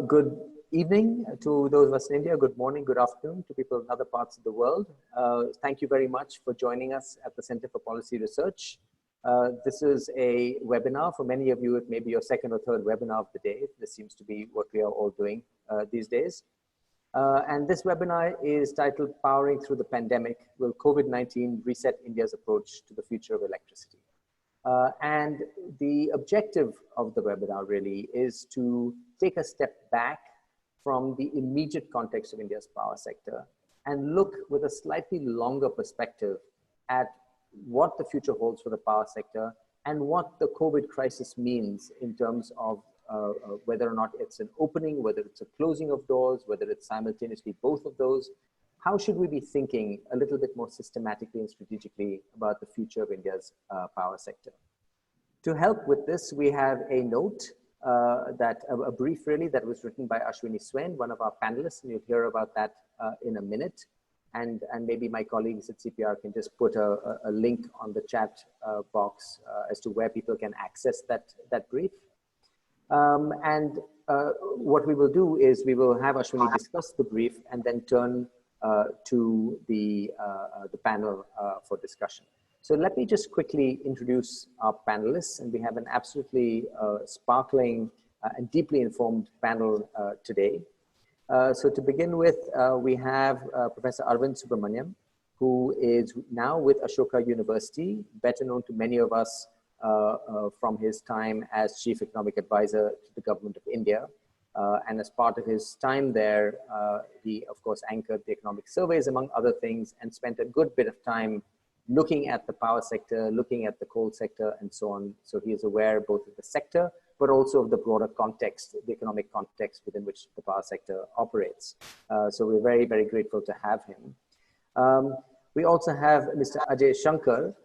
Good evening to those of us in India. Good morning, good afternoon to people in other parts of the world. Thank you very much for joining us at the Center for Policy Research. This is a webinar. For many of you, it may be your second or third webinar of the day. This seems to be what we are all doing these days. And this webinar is titled Powering Through the Pandemic, Will COVID-19 Reset India's Approach to the Future of Electricity? And the objective of the webinar really is to take a step back from the immediate context of India's power sector and look with a slightly longer perspective at what the future holds for the power sector and what the COVID crisis means in terms of whether or not it's an opening, whether it's a closing of doors, whether it's simultaneously both of those. How should we be thinking a little bit more systematically and strategically about the future of India's power sector? To help with this, we have a note, a brief really, that was written by Ashwini Swain, one of our panelists, and you'll hear about that in a minute. And maybe my colleagues at CPR can just put a link on the chat box as to where people can access that brief. What we will do is we will have Ashwini discuss the brief and then turn to the panel for discussion. So let me just quickly introduce our panelists, and we have an absolutely sparkling and deeply informed panel today. So to begin with, we have Professor Arvind Subramanian, who is now with Ashoka University, better known to many of us from his time as Chief Economic Advisor to the Government of India. And as part of his time there, he, of course, anchored the economic surveys, among other things, and spent a good bit of time looking at the power sector, looking at the coal sector, and so on. So he is aware both of the sector, but also of the broader context, the economic context within which the power sector operates. So we're very, very grateful to have him. We also have Mr. Ajay Shankar,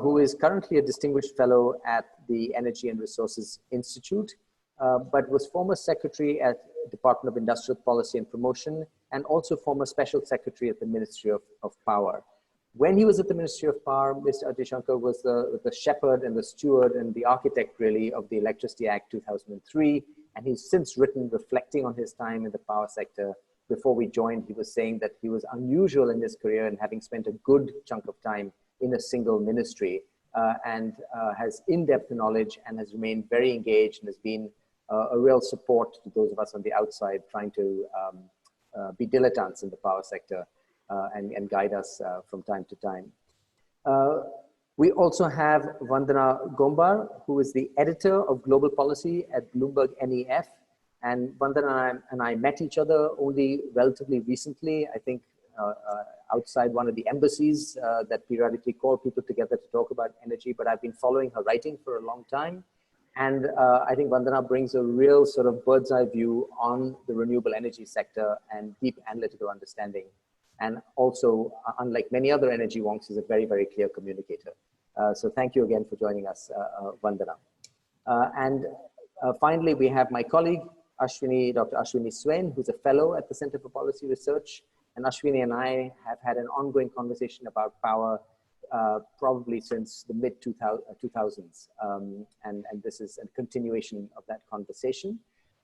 who is currently a distinguished fellow at the Energy and Resources Institute, but was former secretary at Department of Industrial Policy and Promotion, and also former special secretary at the Ministry of Power. When he was at the Ministry of Power, Mr. Ajay Shankar was the shepherd and the steward and the architect really of the Electricity Act 2003. And he's since written, reflecting on his time in the power sector. Before we joined, he was saying that he was unusual in his career and having spent a good chunk of time in a single ministry and has in-depth knowledge and has remained very engaged and has been a real support to those of us on the outside trying to be dilettantes in the power sector. And guide us from time to time. We also have Vandana Gombar, who is the editor of global policy at BloombergNEF. And Vandana and I met each other only relatively recently, I think outside one of the embassies that periodically call people together to talk about energy, but I've been following her writing for a long time. And I think Vandana brings a real sort of bird's eye view on the renewable energy sector and deep analytical understanding. And also, unlike many other energy wonks, is a very, very clear communicator. So thank you again for joining us, Vandana. Finally, we have my colleague, Dr. Ashwini Swain, who's a fellow at the Center for Policy Research. And Ashwini and I have had an ongoing conversation about power probably since the mid-2000s. And this is a continuation of that conversation.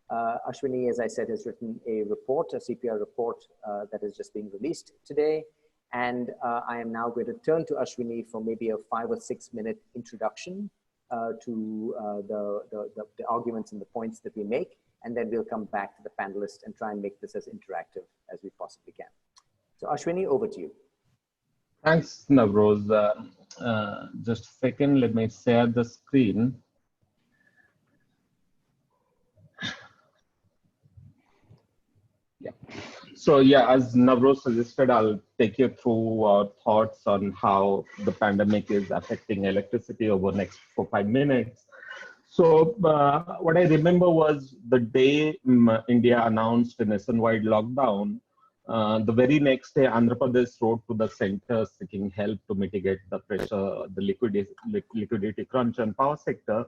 Ashwini, as I said, has written a report, a CPR report that is just being released today. And I am now going to turn to Ashwini for maybe a 5 or 6 minute introduction to the arguments and the points that we make. And then we'll come back to the panelists and try and make this as interactive as we possibly can. So Ashwini, over to you. Thanks, Navroz. Just a second, let me share the screen. So yeah, as Navroz suggested, I'll take you through our thoughts on how the pandemic is affecting electricity over the next 4 or 5 minutes. So what I remember was the day India announced a nationwide lockdown, the very next day, Andhra Pradesh wrote to the center seeking help to mitigate the pressure, the liquidity crunch on power sector.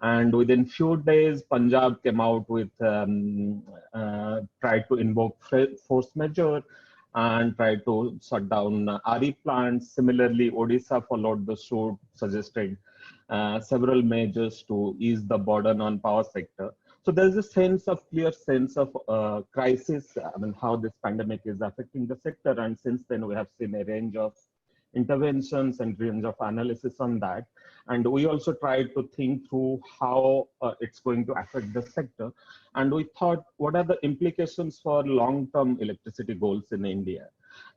And within few days, Punjab came out with, tried to invoke force majeure and tried to shut down RE plants. Similarly, Odisha followed the suit, suggesting several measures to ease the burden on power sector. So there's a clear sense of crisis, I mean, how this pandemic is affecting the sector. And since then, we have seen a range of interventions and range of analysis on that. And we also tried to think through how it's going to affect the sector. And we thought, what are the implications for long-term electricity goals in India?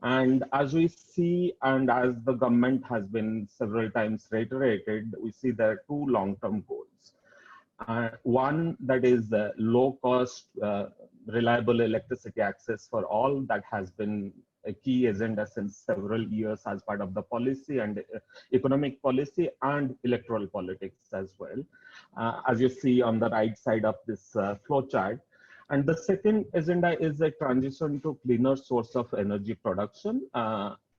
And as we see, and as the government has been several times reiterated, we see there are two long-term goals. One that is low-cost, reliable electricity access for all. That has been a key agenda since several years as part of the policy and economic policy and electoral politics as well, as you see on the right side of this flow chart. And the second agenda is a transition to cleaner source of energy production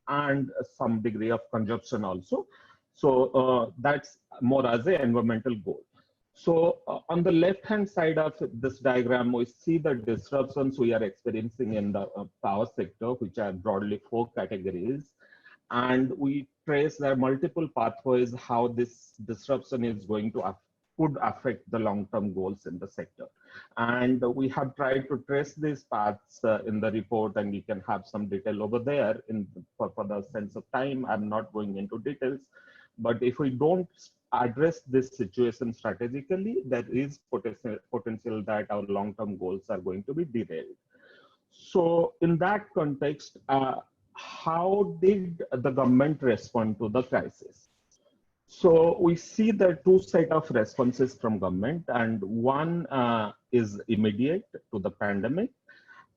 and some degree of consumption also. So that's more as an environmental goal. So on the left-hand side of this diagram, we see the disruptions we are experiencing in the power sector, which are broadly 4 categories. And we trace there multiple pathways how this disruption is going to could affect the long-term goals in the sector. And we have tried to trace these paths in the report, and you can have some detail over there for the sense of time. I'm not going into details, but if we don't address this situation strategically, there is potential that our long-term goals are going to be derailed. So in that context, how did the government respond to the crisis? So we see the two set of responses from government, and one is immediate to the pandemic.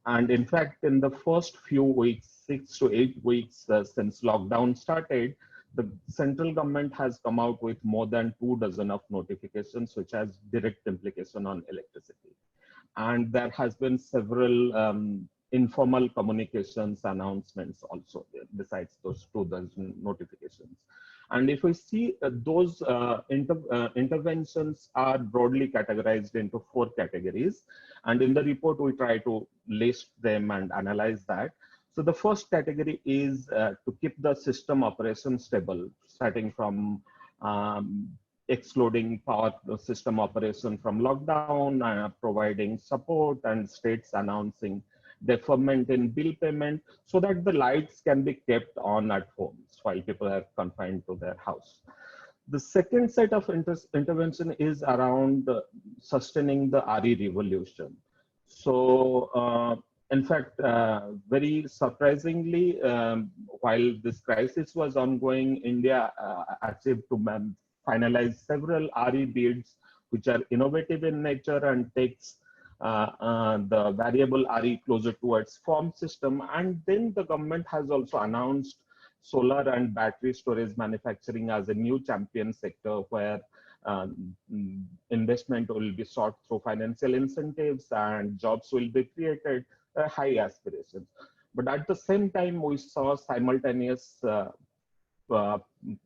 And in fact, in the first few weeks, 6 to 8 weeks since lockdown started, the central government has come out with more than 24 of notifications, which has direct implication on electricity. And there has been several informal communications announcements also, besides those 24 notifications. And if we see those interventions are broadly categorized into 4 categories. And in the report, we try to list them and analyze that. So the first category is to keep the system operation stable, starting from excluding power system operation from lockdown, providing support, and states announcing deferment in bill payment so that the lights can be kept on at homes while people are confined to their house. The second set of intervention is around sustaining the RE revolution. So in fact, very surprisingly, while this crisis was ongoing, India achieved to finalize several RE bids, which are innovative in nature and takes the variable RE closer towards firm system. And then the government has also announced solar and battery storage manufacturing as a new champion sector where investment will be sought through financial incentives and jobs will be created. High aspirations. But at the same time, we saw simultaneous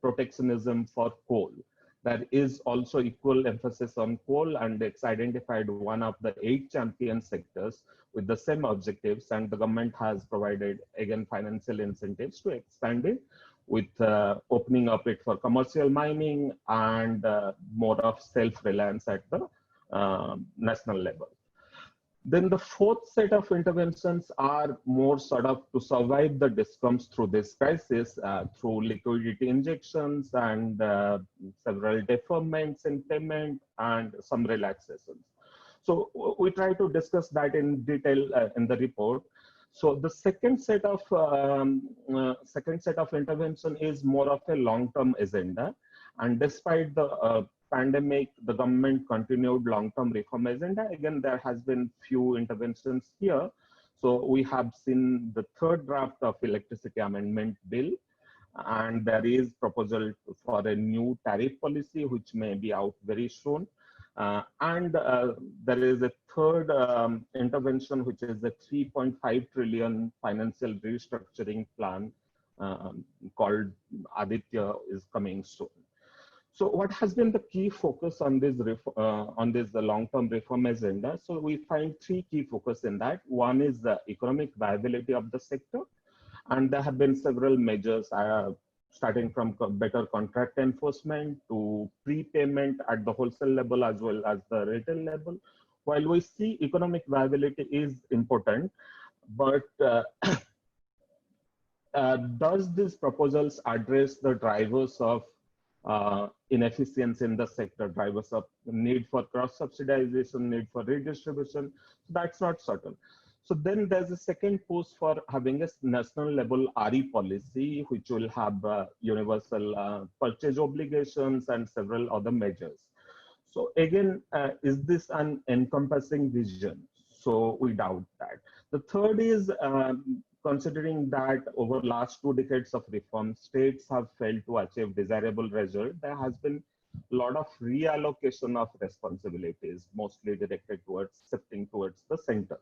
protectionism for coal. There is also equal emphasis on coal, and it's identified one of the 8 champion sectors with the same objectives, and the government has provided, again, financial incentives to expand it with opening up it for commercial mining and more of self-reliance at the national level. Then the fourth set of interventions are more sort of to survive the DISCOMs through this crisis through liquidity injections and several deferments in payment and some relaxations. So we try to discuss that in detail in the report. So the second set of intervention is more of a long-term agenda, and despite the pandemic, the government continued long-term reform agenda. Again, there has been few interventions here. So we have seen the third draft of electricity amendment bill, and there is proposal for a new tariff policy, which may be out very soon. And there is a third intervention, which is the 3.5 trillion financial restructuring plan called Aditya is coming soon. So what has been the key focus on this long-term reform agenda? So we find 3 key focus in that. One is the economic viability of the sector. And there have been several measures starting from better contract enforcement to prepayment at the wholesale level as well as the retail level. while we see economic viability is important, but does these proposals address the drivers of inefficiency in the sector, drivers of need for cross-subsidization, need for redistribution? So that's not certain. So then there's a second push for having a national level RE policy, which will have universal purchase obligations and several other measures. So again, is this an encompassing vision? So we doubt that. The third is considering that over last 2 decades of reform, states have failed to achieve desirable result. There has been a lot of reallocation of responsibilities, mostly directed towards shifting towards the center.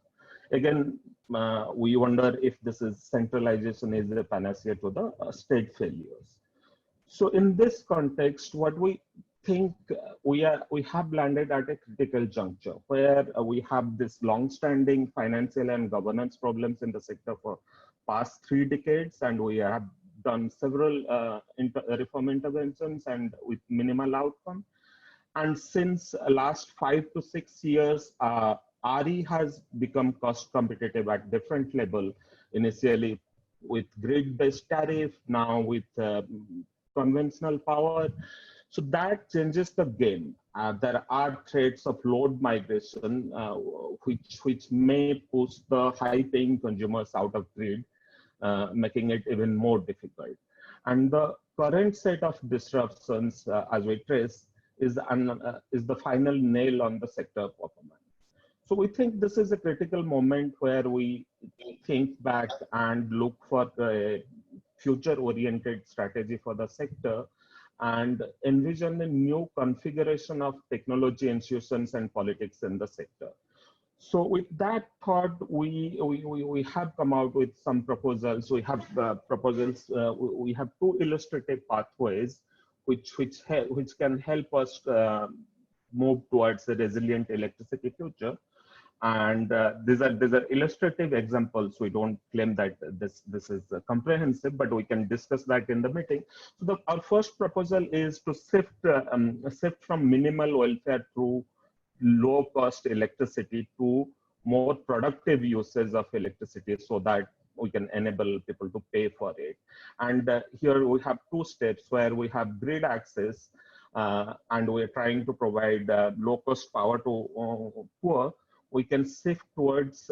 Again, we wonder if this is centralization is the panacea to the state failures. So in this context, what we think we have landed at a critical juncture where we have this long-standing financial and governance problems in the sector for past 3 decades, and we have done several reform interventions and with minimal outcome. And since last 5 to 6 years, RE has become cost competitive at different level, initially with grid-based tariff, now with conventional power. So that changes the game. There are threats of load migration, which may push the high-paying consumers out of grid, making it even more difficult. And the current set of disruptions, as we trace, is the final nail on the sector performance. So we think this is a critical moment where we think back and look for a future-oriented strategy for the sector and envision a new configuration of technology, institutions, and politics in the sector. So with that thought, we have come out with some proposals. We have proposals. We have 2 illustrative pathways, which can help us move towards a resilient electricity future. And these are illustrative examples. We don't claim that this is comprehensive, but we can discuss that in the meeting. So our first proposal is to shift from minimal welfare through low-cost electricity to more productive uses of electricity, so that we can enable people to pay for it. And here we have 2 steps where we have grid access, and we're trying to provide low-cost power to poor. We can shift towards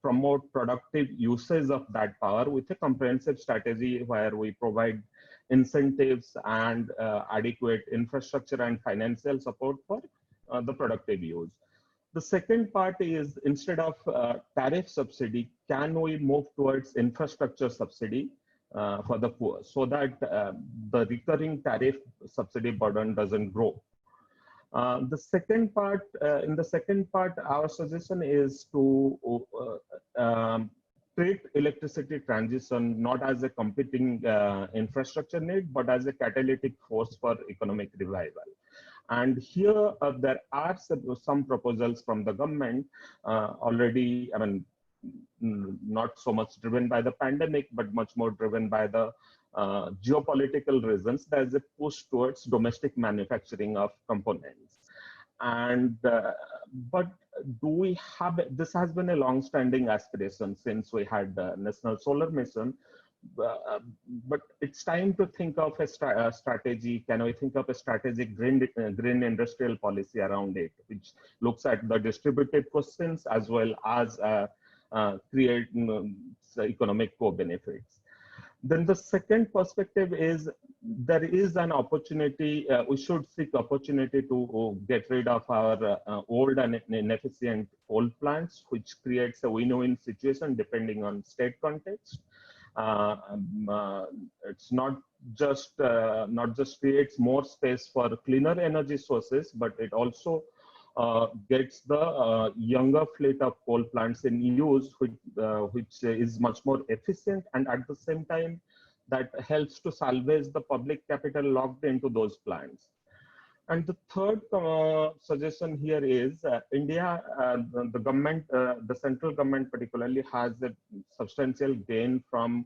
promote productive uses of that power with a comprehensive strategy where we provide incentives and adequate infrastructure and financial support for the productive use. The second part is, instead of tariff subsidy, can we move towards infrastructure subsidy for the poor, so that the recurring tariff subsidy burden doesn't grow. In the second part, our suggestion is to treat electricity transition not as a competing infrastructure need, but as a catalytic force for economic revival. And here there are some proposals from the government already. I mean, not so much driven by the pandemic, but much more driven by the geopolitical reasons. There's a push towards domestic manufacturing of components. And but do we have, this has been a long-standing aspiration since we had the National Solar Mission, but it's time to think of a strategy. Can we think of a strategic green industrial policy around it, which looks at the distributive questions as well as create economic co-benefits? Then the second perspective is, there is an opportunity, we should seek opportunity to get rid of our old and inefficient coal plants, which creates a win-win situation depending on state context. It's not just creates more space for cleaner energy sources, but it also gets the younger fleet of coal plants in use, which is much more efficient, and at the same time that helps to salvage the public capital locked into those plants. And the third suggestion here is India, the government, the central government particularly, has a substantial gain from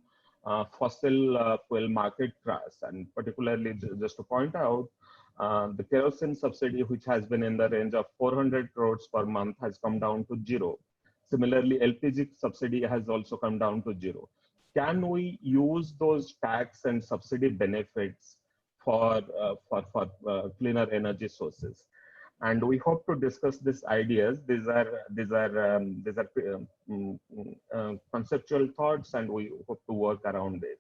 fossil fuel market crash. And particularly, just to point out, The kerosene subsidy, which has been in the range of 400 crores per month, has come down to zero. Similarly, LPG subsidy has also come down to zero. Can we use those tax and subsidy benefits for cleaner energy sources? And we hope to discuss these ideas. These are conceptual thoughts, and we hope to work around this.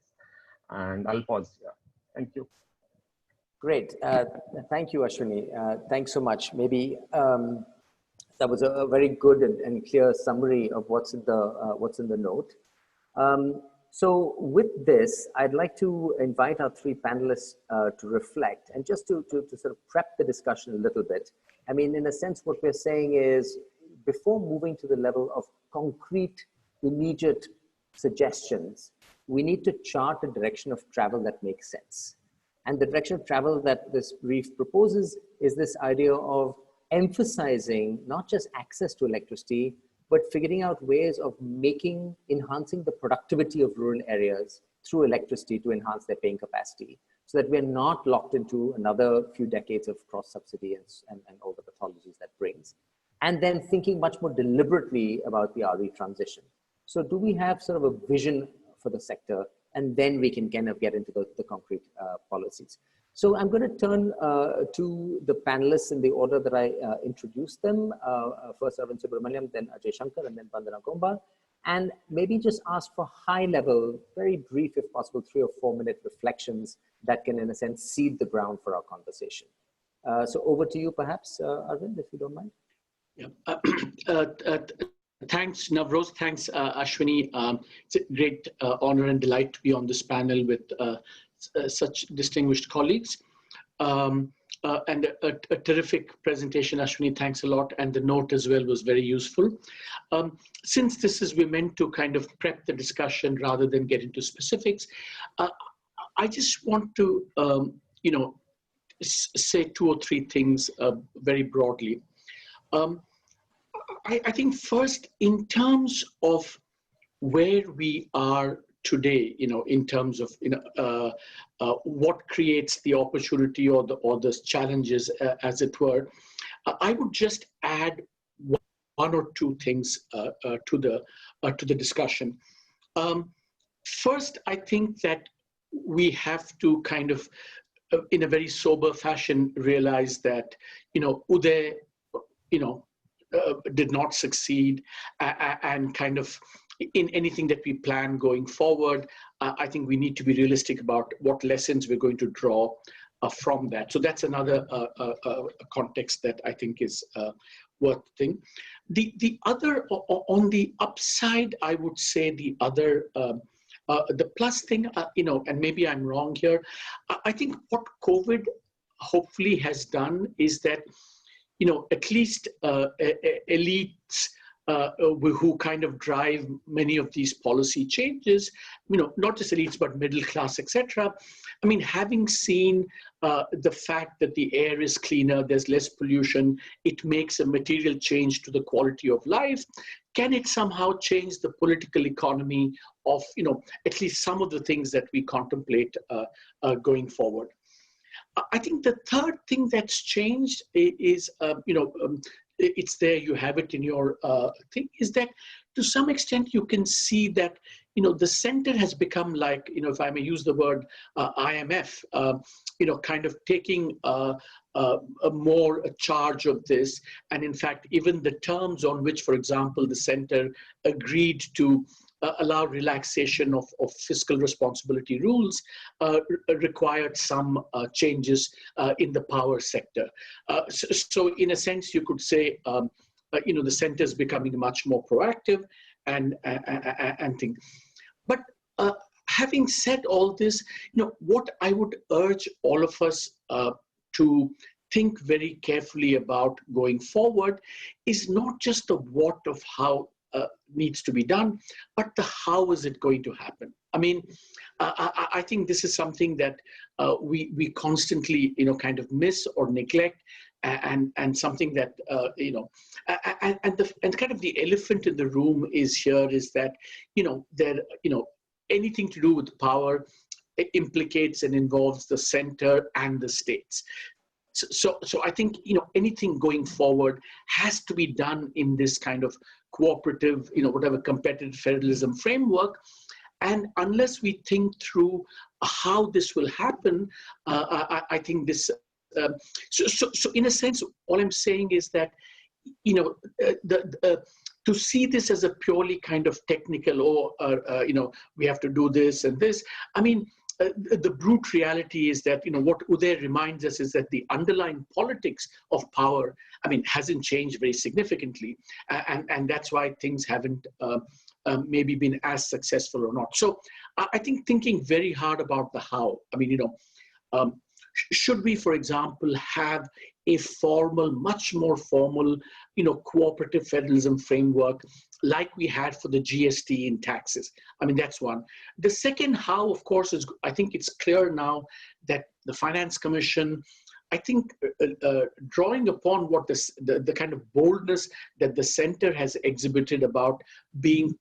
And I'll pause here. Thank you. Great. Thank you, Ashwini. Thanks so much. Maybe that was a very good and clear summary of what's in the note. So with this, I'd like to invite our three panelists to reflect and just to sort of prep the discussion a little bit. I mean, in a sense, what we're saying is, before moving to the level of concrete, immediate suggestions, we need to chart a direction of travel that makes sense. And the direction of travel that this brief proposes is this idea of emphasizing not just access to electricity, but figuring out ways of enhancing the productivity of rural areas through electricity to enhance their paying capacity, so that we're not locked into another few decades of cross-subsidy and all the pathologies that brings. And then thinking much more deliberately about the RE transition. So do we have sort of a vision for the sector? And then we can kind of get into the concrete policies. So I'm going to turn to the panelists in the order that I introduced them. First Arvind Subramanian, then Ajay Shankar, and then Vandana Gombar. And maybe just ask for high level, very brief, if possible, 3 or 4 minute reflections that can, in a sense, seed the ground for our conversation. So over to you, perhaps, Arvind, if you don't mind. Yeah. Thanks, Navroz. Thanks, Ashwini. It's a great honor and delight to be on this panel with such distinguished colleagues. And a terrific presentation, Ashwini. Thanks a lot. And the note as well was very useful. Since we're meant to kind of prep the discussion rather than get into specifics, I just want to, say 2 or 3 things very broadly. I think first, in terms of where we are today, in terms of what creates the opportunity or the challenges, as it were, I would just add 1 or 2 things to the discussion. First, I think that we have to kind of, in a very sober fashion, realize that Uday, did not succeed, and kind of in anything that we plan going forward, I think we need to be realistic about what lessons we're going to draw from that. So that's another context that I think is worth thinking. The other, on the upside, I would say the other, the plus thing, and maybe I'm wrong here, I think what COVID hopefully has done is that at least elites who kind of drive many of these policy changes, not just elites, but middle class, etc. I mean, having seen the fact that the air is cleaner, there's less pollution, it makes a material change to the quality of life. Can it somehow change the political economy of, at least some of the things that we contemplate going forward? I think the third thing that's changed is, it's there, you have it in your thing, is that to some extent you can see that, the center has become like, if I may use the word IMF, kind of taking a more charge of this. And in fact, even the terms on which, for example, the center agreed to allow relaxation of fiscal responsibility rules required some changes in the power sector. So in a sense, you could say, the center is becoming much more proactive and things. But having said all this, what I would urge all of us to think very carefully about going forward is not just the what of how needs to be done, but the how is it going to happen. I mean, I think this is something that we constantly, kind of miss or neglect, and something that, and kind of the elephant in the room is that, anything to do with power implicates and involves the center and the states. So I think, anything going forward has to be done in this kind of cooperative, whatever competitive federalism framework. And unless we think through how this will happen, I think this. So in a sense, all I'm saying is that, to see this as a purely kind of technical, we have to do this and this. I mean, the brute reality is that, what Uday reminds us is that the underlying politics of power, hasn't changed very significantly. And that's why things haven't maybe been as successful or not. So I think thinking very hard about the how. Should we, for example, have a formal, much more formal, cooperative federalism framework like we had for the GST in taxes? That's one. The second how, of course, is I think it's clear now that the Finance Commission, I think drawing upon what the kind of boldness that the center has exhibited about being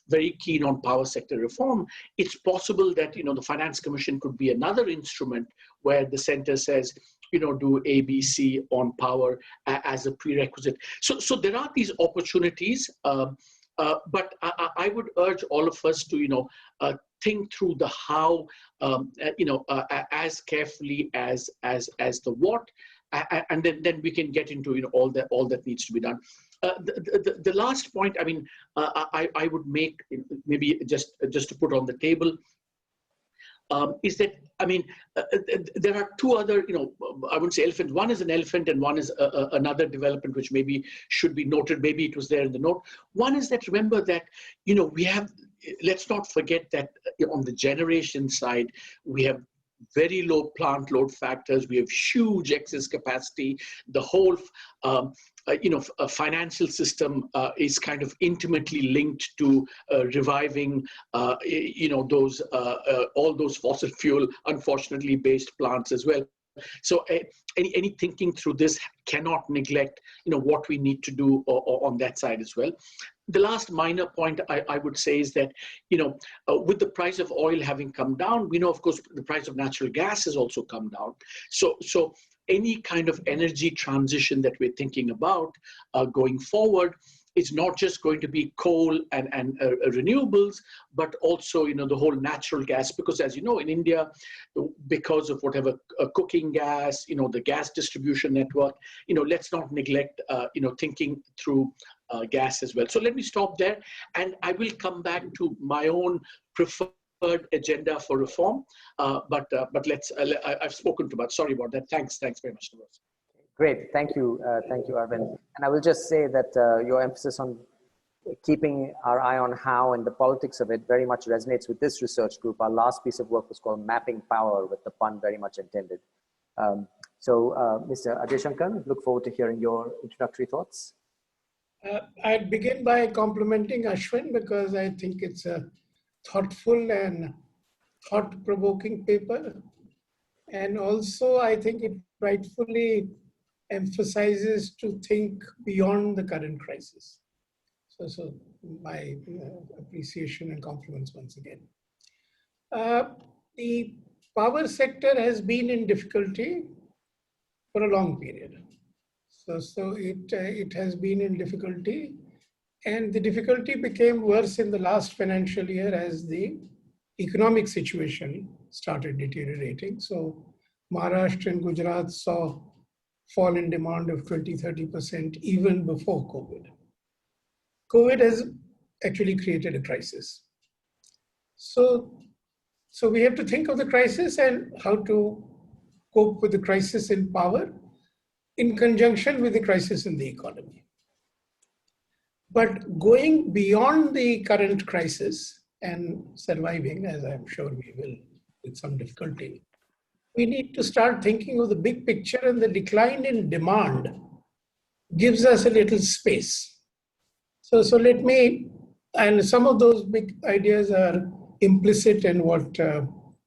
very keen on power sector reform, it's possible that, the Finance Commission could be another instrument where the center says, do ABC on power as a prerequisite. So there are these opportunities, but I would urge all of us to, think through the how, as carefully as the what, and then we can get into all that needs to be done. The last point, I would make, maybe just to put on the table, is that, there are two other, I wouldn't say elephants. One is an elephant and one is another development which maybe should be noted. Maybe it was there in the note. One is that, remember that, we have, let's not forget that on the generation side, we have very low plant load factors. We have huge excess capacity. The whole, financial system is kind of intimately linked to reviving, those all those fossil fuel, unfortunately, based plants as well. So any thinking through this cannot neglect, what we need to do on that side as well. The last minor point I would say is that, with the price of oil having come down, we know, of course, the price of natural gas has also come down. So any kind of energy transition that we're thinking about going forward, it's not just going to be coal and renewables, but also, the whole natural gas, because as you know, in India, because of whatever cooking gas, the gas distribution network, let's not neglect, thinking through gas as well. So let me stop there, and I will come back to my own preferred agenda for reform. But I've spoken too much. Sorry about that. Thanks very much, Navroz. Great, thank you, Arvind. And I will just say that your emphasis on keeping our eye on how and the politics of it very much resonates with this research group. Our last piece of work was called Mapping Power, with the pun very much intended. Mr. Ajay Shankar, look forward to hearing your introductory thoughts. I'd begin by complimenting Ashwin, because I think it's a thoughtful and thought-provoking paper. And also, I think it rightfully emphasizes to think beyond the current crisis. So my appreciation and compliments once again. The power sector has been in difficulty for a long period. So it has been in difficulty, and the difficulty became worse in the last financial year as the economic situation started deteriorating. So Maharashtra and Gujarat saw fall in demand of 20–30% even before COVID. COVID has actually created a crisis. So we have to think of the crisis and how to cope with the crisis in power in conjunction with the crisis in the economy. But going beyond the current crisis and surviving, as I'm sure we will with some difficulty, we need to start thinking of the big picture, and the decline in demand gives us a little space. So let me, and some of those big ideas are implicit in what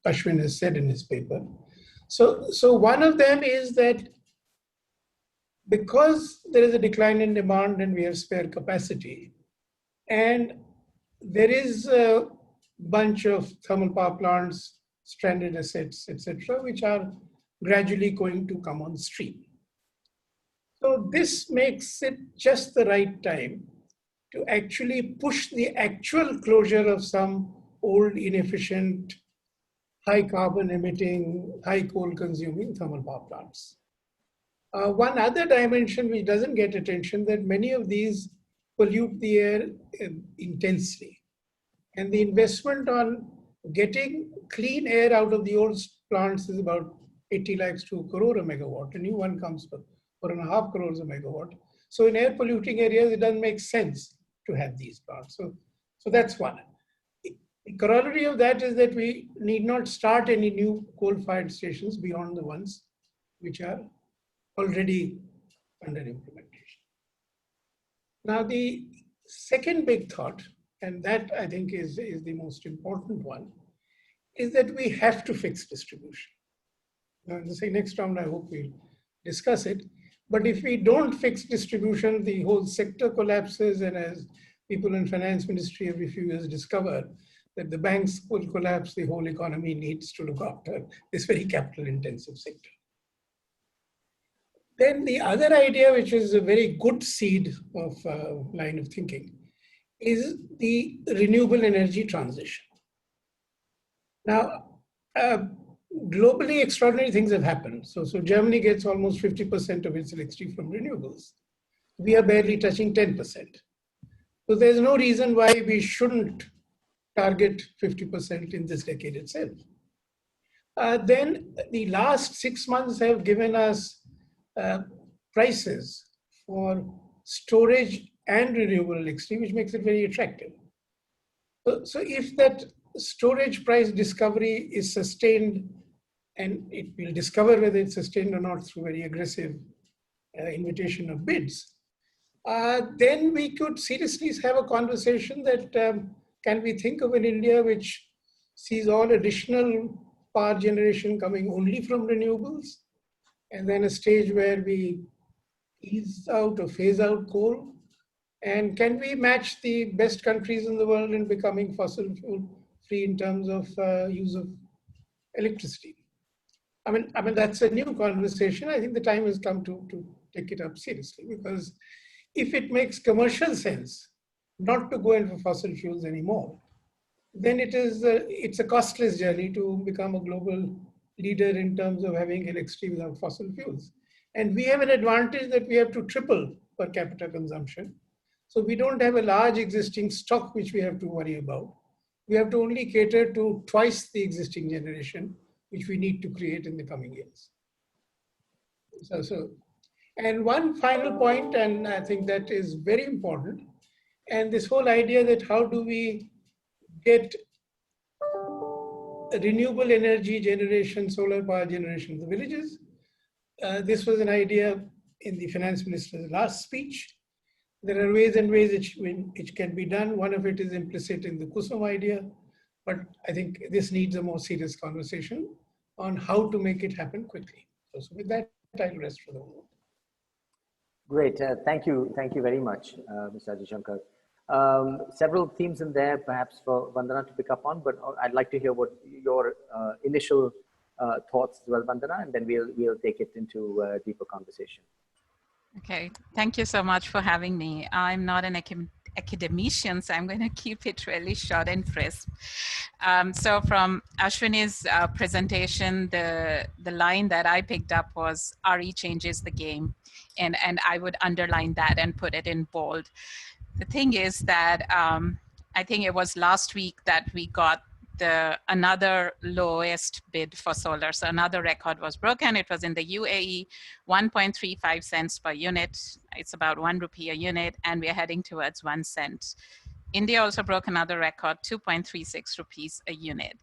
Ashwin has said in his paper. So one of them is that because there is a decline in demand and we have spare capacity, and there is a bunch of thermal power plants, stranded assets, etc., which are gradually going to come on stream. So this makes it just the right time to actually push the actual closure of some old, inefficient, high carbon emitting, high coal consuming thermal power plants. One other dimension which doesn't get attention, that many of these pollute the air intensely. And the investment on getting clean air out of the old plants is about 80 lakhs to a crore a megawatt. A new one comes for 4.5 crores a megawatt. So in air polluting areas, it doesn't make sense to have these plants. So that's one. The corollary of that is that we need not start any new coal-fired stations beyond the ones which are already under implementation. Now, the second big thought, and that I think is the most important one, is that we have to fix distribution. Now, in the next round, I hope we'll discuss it. But if we don't fix distribution, the whole sector collapses, and as people in finance ministry every few years discover that the banks will collapse, the whole economy needs to look after this very capital intensive sector. Then the other idea, which is a very good seed of line of thinking, is the renewable energy transition. Now, globally, extraordinary things have happened. So Germany gets almost 50% of its electricity from renewables. We are barely touching 10%. So there's no reason why we shouldn't target 50% in this decade itself. Then the last 6 months have given us prices for storage and renewable electricity, which makes it very attractive. So if that storage price discovery is sustained, and it will discover whether it's sustained or not through very aggressive invitation of bids, then we could seriously have a conversation that can we think of an India which sees all additional power generation coming only from renewables, and then a stage where we ease out or phase out coal? And can we match the best countries in the world in becoming fossil fuel free in terms of use of electricity? I mean, that's a new conversation. I think the time has come to take it up seriously, because if it makes commercial sense not to go in for fossil fuels anymore, then it's a costless journey to become a global leader in terms of having electricity without fossil fuels. And we have an advantage that we have to triple per capita consumption. So we don't have a large existing stock which we have to worry about. We have to only cater to twice the existing generation, which we need to create in the coming years. And one final point, and I think that is very important, and this whole idea that how do we get renewable energy generation, solar power generation in the villages. This was an idea in the finance minister's last speech. There are ways and ways which can be done. One of it is implicit in the Kusum idea, but I think this needs a more serious conversation on how to make it happen quickly. So with that, I'll rest for the moment. Great, thank you very much, Mr. Ajay Shankar. Several themes in there, perhaps for Vandana to pick up on, but I'd like to hear what your initial thoughts as well, Vandana, and then we'll take it into a deeper conversation. Okay, thank you so much for having me. I'm not an academician, so I'm going to keep it really short and crisp. So from Ashwini's presentation, the line that I picked up was RE changes the game, and I would underline that and put it in bold. The thing is that I think it was last week that we got another lowest bid for solar. So another record was broken. It was in the UAE, 1.35 cents per unit. It's about 1 rupee a unit, and we're heading towards 1 cent. India also broke another record, 2.36 rupees a unit.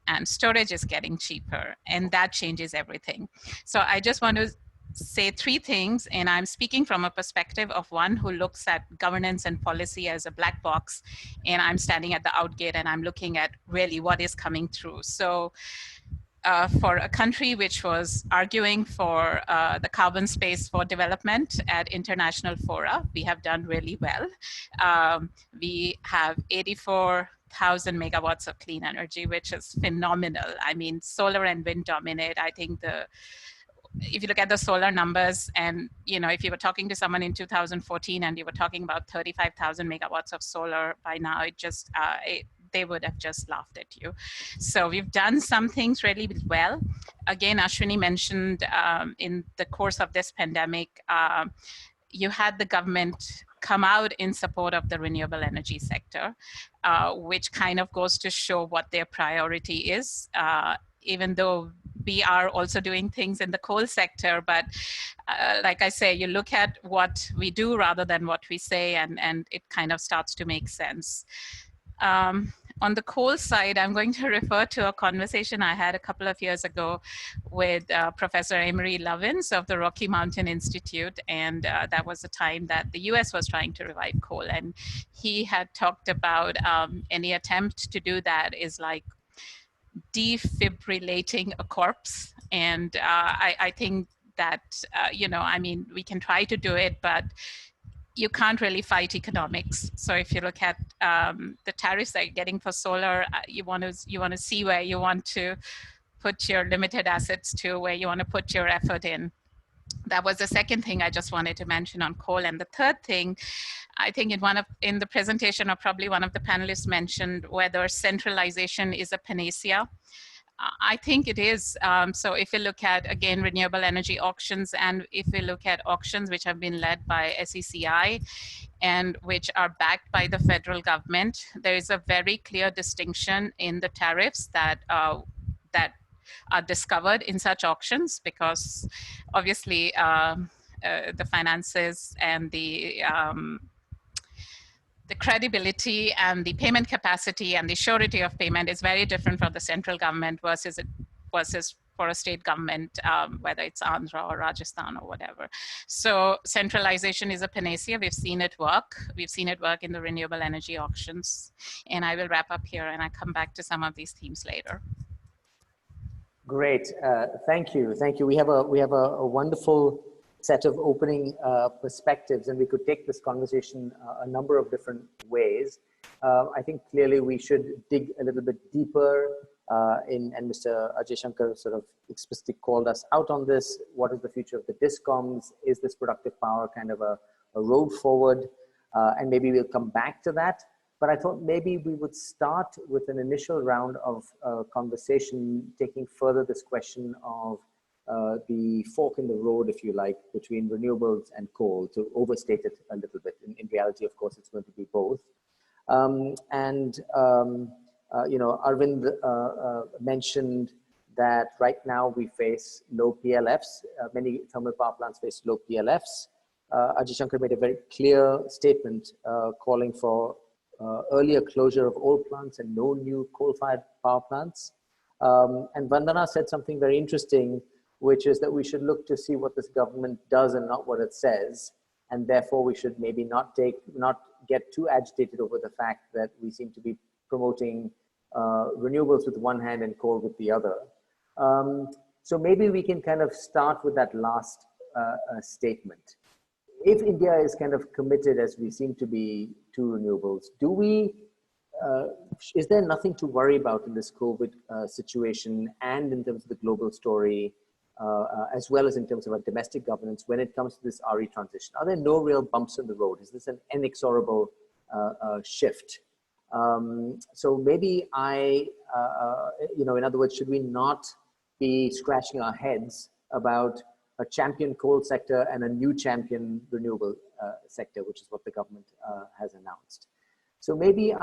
And storage is getting cheaper, and that changes everything. So I just want to say three things, and I'm speaking from a perspective of one who looks at governance and policy as a black box, and I'm standing at the outgate and I'm looking at really what is coming through. So for a country which was arguing for the carbon space for development at international fora, we have done really well. We have 84 2,000 megawatts of clean energy, which is phenomenal. I mean, solar and wind dominate. I think if you look at the solar numbers, and if you were talking to someone in 2014 and you were talking about 35,000 megawatts of solar, by now they would have just laughed at you. So we've done some things really well. Again, Ashwini mentioned in the course of this pandemic, you had the government come out in support of the renewable energy sector, which kind of goes to show what their priority is, even though we are also doing things in the coal sector. But like I say, you look at what we do rather than what we say, and it kind of starts to make sense. On the coal side, I'm going to refer to a conversation I had a couple of years ago with Professor Emery Lovins of the Rocky Mountain Institute. And that was the time that the US was trying to revive coal. And he had talked about any attempt to do that is like defibrillating a corpse. And I think that, I mean, we can try to do it, but you can't really fight economics. So if you look at the tariffs that you're getting for solar, you want to see where you want to put your limited assets to, where you want to put your effort in. That was the second thing I just wanted to mention on coal. And the third thing, I think in the presentation, or probably one of the panelists mentioned whether centralization is a panacea. I think it is. So if you look at, again, renewable energy auctions, and if we look at auctions which have been led by SECI and which are backed by the federal government, there is a very clear distinction in the tariffs that are discovered in such auctions, because obviously the finances and the credibility and the payment capacity and the surety of payment is very different from the central government versus for a state government, whether it's Andhra or Rajasthan or whatever. So centralization is a panacea. We've seen it work. We've seen it work in the renewable energy auctions. And I will wrap up here, and I come back to some of these themes later. Great, thank you. We have a wonderful set of opening perspectives, and we could take this conversation a number of different ways. I think clearly we should dig a little bit deeper and Mr. Ajay Shankar sort of explicitly called us out on this. What is the future of the discoms? Is this productive power kind of a road forward? And maybe we'll come back to that. But I thought maybe we would start with an initial round of conversation, taking further this question of the fork in the road, if you like, between renewables and coal, to overstate it a little bit. In reality, of course, it's going to be both. Arvind mentioned that right now we face low PLFs. Many thermal power plants face low PLFs. Ajay Shankar made a very clear statement calling for earlier closure of old plants and no new coal-fired power plants. And Vandana said something very interesting, which is that we should look to see what this government does and not what it says. And therefore we should maybe not get too agitated over the fact that we seem to be promoting renewables with one hand and coal with the other. So maybe we can kind of start with that last statement. If India is kind of committed, as we seem to be, to renewables, is there nothing to worry about in this COVID situation and in terms of the global story, as well as in terms of our domestic governance when it comes to this RE transition? Are there no real bumps in the road? Is this an inexorable shift? So maybe in other words, should we not be scratching our heads about a champion coal sector and a new champion renewable sector, which is what the government has announced? So maybe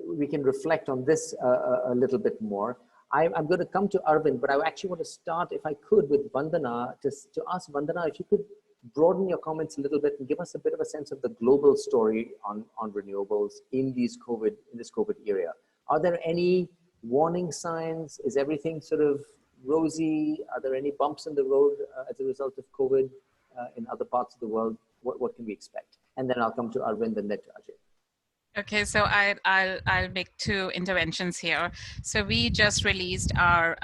we can reflect on this a little bit more. I'm going to come to Arvind, but I actually want to start, if I could, with Vandana, to ask Vandana if you could broaden your comments a little bit and give us a bit of a sense of the global story on renewables in this COVID era. Are there any warning signs? Is everything sort of rosy? Are there any bumps in the road as a result of COVID in other parts of the world? What can we expect? And then I'll come to Arvind and then to Ajay. Okay, so I'll make two interventions here. So we just released our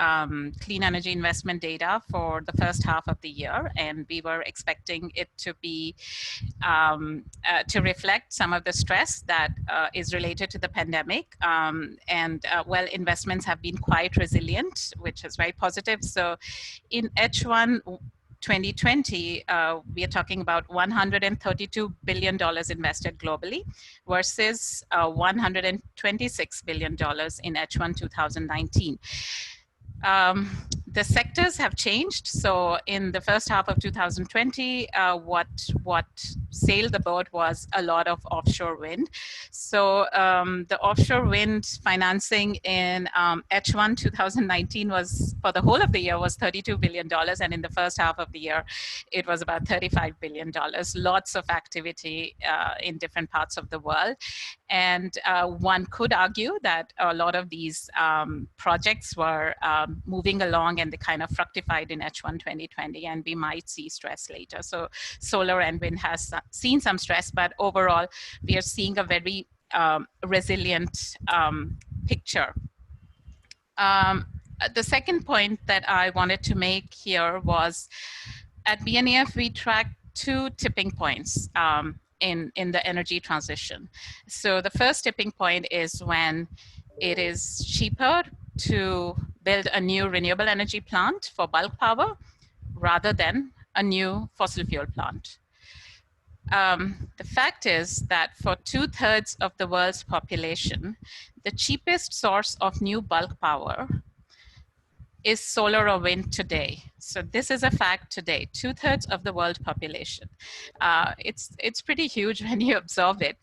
clean energy investment data for the first half of the year, and we were expecting it to be to reflect some of the stress that is related to the pandemic. Well, investments have been quite resilient, which is very positive. So in H1 2020, we are talking about $132 billion invested globally versus $126 billion in H1 2019. The sectors have changed. So in the first half of 2020, what sailed the boat was a lot of offshore wind. So the offshore wind financing in H1 2019 was, for the whole of the year, was $32 billion. And in the first half of the year, it was about $35 billion. Lots of activity in different parts of the world. And one could argue that a lot of these projects were moving along and they kind of fructified in H1 2020, and we might see stress later. So solar and wind has seen some stress, but overall we are seeing a very resilient picture. The second point that I wanted to make here was at BNEF we track two tipping points in the energy transition. So the first tipping point is when it is cheaper to build a new renewable energy plant for bulk power rather than a new fossil fuel plant. The fact is that for 2/3 of the world's population, the cheapest source of new bulk power is solar or wind today. So this is a fact today, 2/3 of the world population. It's pretty huge when you absorb it.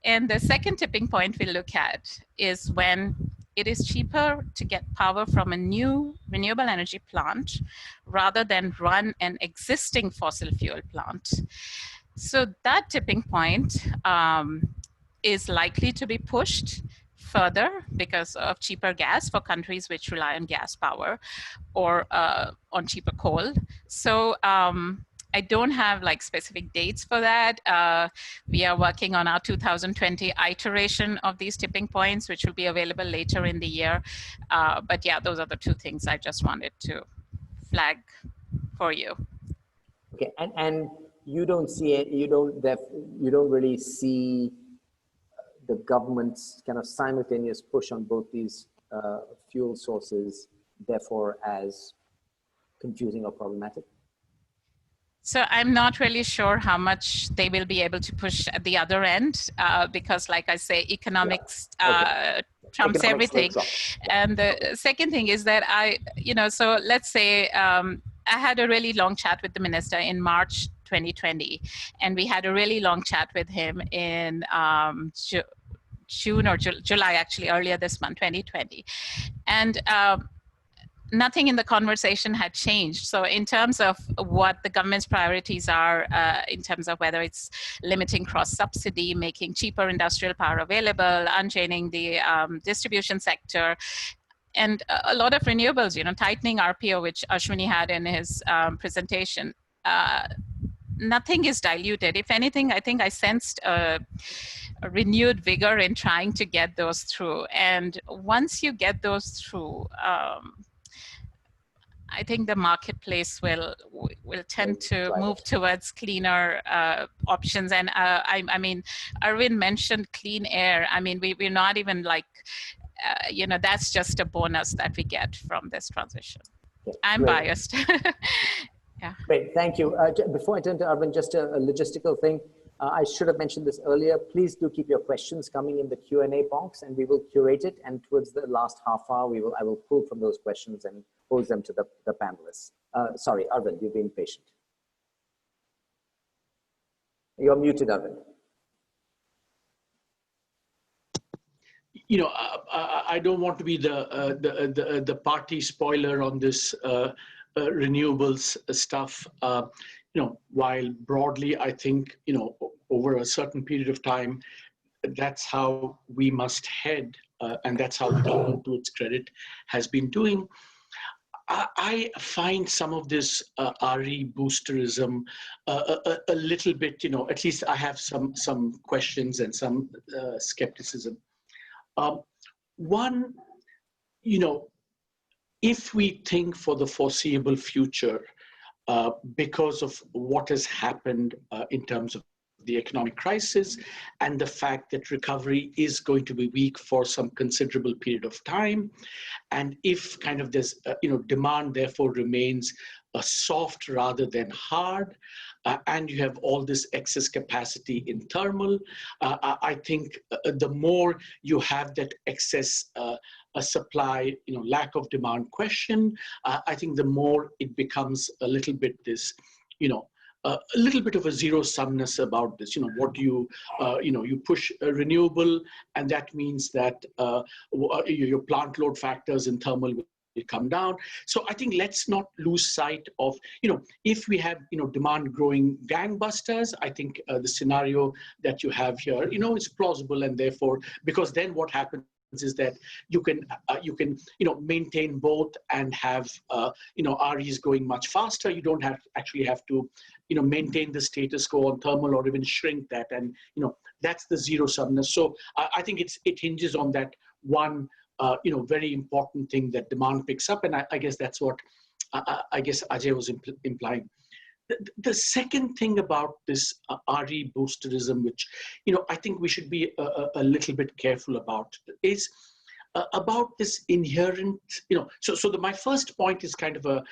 And the second tipping point we look at is when it is cheaper to get power from a new renewable energy plant rather than run an existing fossil fuel plant. So that tipping point is likely to be pushed further because of cheaper gas for countries which rely on gas power or on cheaper coal. So I don't have like specific dates for that. We are working on our 2020 iteration of these tipping points, which will be available later in the year. But yeah, those are the two things I just wanted to flag for you. Okay, and you don't see it, you don't really see the government's kind of simultaneous push on both these fuel sources, therefore, as confusing or problematic? So I'm not really sure how much they will be able to push at the other end because, like I say, economics trumps everything. And the second thing is that so let's say I had a really long chat with the minister in March 2020, and we had a really long chat with him in June or July, actually, earlier this month, 2020. And nothing in the conversation had changed. So in terms of what the government's priorities are, in terms of whether it's limiting cross-subsidy, making cheaper industrial power available, unchaining the distribution sector, and a lot of renewables, tightening RPO, which Ashwini had in his presentation, nothing is diluted. If anything, I think I sensed a renewed vigor in trying to get those through. And once you get those through, I think the marketplace will tend to move towards cleaner options. And I mean, Arvind mentioned clean air. I mean, we're not even like, that's just a bonus that we get from this transition. Okay, I'm biased. Yeah. Great, thank you. Before I turn to Arvind, just a logistical thing. I should have mentioned this earlier. Please do keep your questions coming in the Q&A box, and we will curate it. And towards the last half hour, I will pull from those questions and pose them to the panelists. Sorry, Arvind, you've been patient. You're muted, Arvind. I don't want to be the party spoiler on this renewables stuff. While broadly, I think, over a certain period of time, that's how we must head, and that's how the government, to its credit, has been doing. I find some of this RE boosterism a little bit, at least I have some questions and some skepticism. One, if we think for the foreseeable future, because of what has happened in terms of the economic crisis and the fact that recovery is going to be weak for some considerable period of time, and if kind of there's, demand therefore remains soft rather than hard, and you have all this excess capacity in thermal, I think the more you have that excess a supply, lack of demand question, I think the more it becomes a little bit this, a little bit of a zero-sumness about this. What do you push a renewable, and that means that your plant load factors in thermal will come down. So I think let's not lose sight of, if we have, demand growing gangbusters, I think the scenario that you have here, is plausible, and therefore, because then what happens is that you can maintain both and have REs going much faster. You don't actually have to maintain the status quo on thermal or even shrink that, and that's the zero-sumness. So I think it hinges on that one very important thing, that demand picks up, and I guess that's what I guess Ajay was implying. The second thing about this RE boosterism, which I think we should be a little bit careful about, is about this inherent, so my first point is kind of a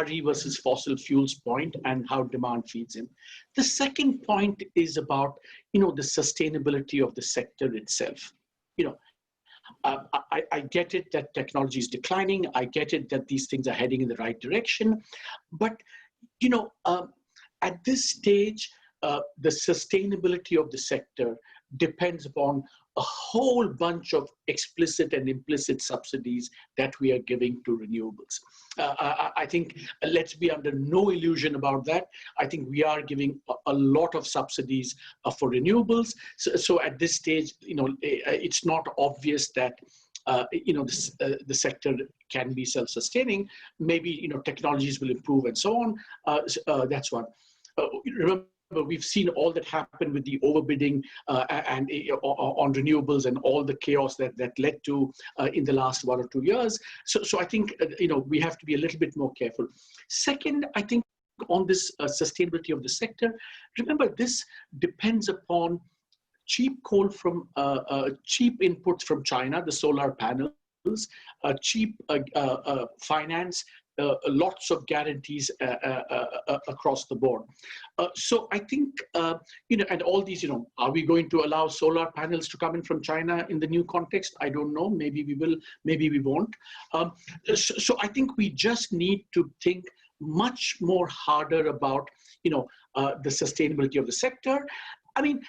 RE versus fossil fuels point and how demand feeds in. The second point is about the sustainability of the sector itself. I get it that technology is declining. I get it that these things are heading in the right direction, but at this stage, the sustainability of the sector depends upon a whole bunch of explicit and implicit subsidies that we are giving to renewables. I think let's be under no illusion about that. I think we are giving a lot of subsidies for renewables. So at this stage, it's not obvious that the sector can be self-sustaining. Maybe technologies will improve and so on. That's one. Remember, we've seen all that happen with the overbidding and on renewables and all the chaos that led to in the last 1 or 2 years. So I think we have to be a little bit more careful. Second, I think on this sustainability of the sector, remember this depends upon cheap coal from cheap inputs from China, the solar panels, cheap finance, lots of guarantees across the board. So I think, and all these, are we going to allow solar panels to come in from China in the new context? I don't know. Maybe we will, maybe we won't. So I think we just need to think much more harder about, the sustainability of the sector. I mean,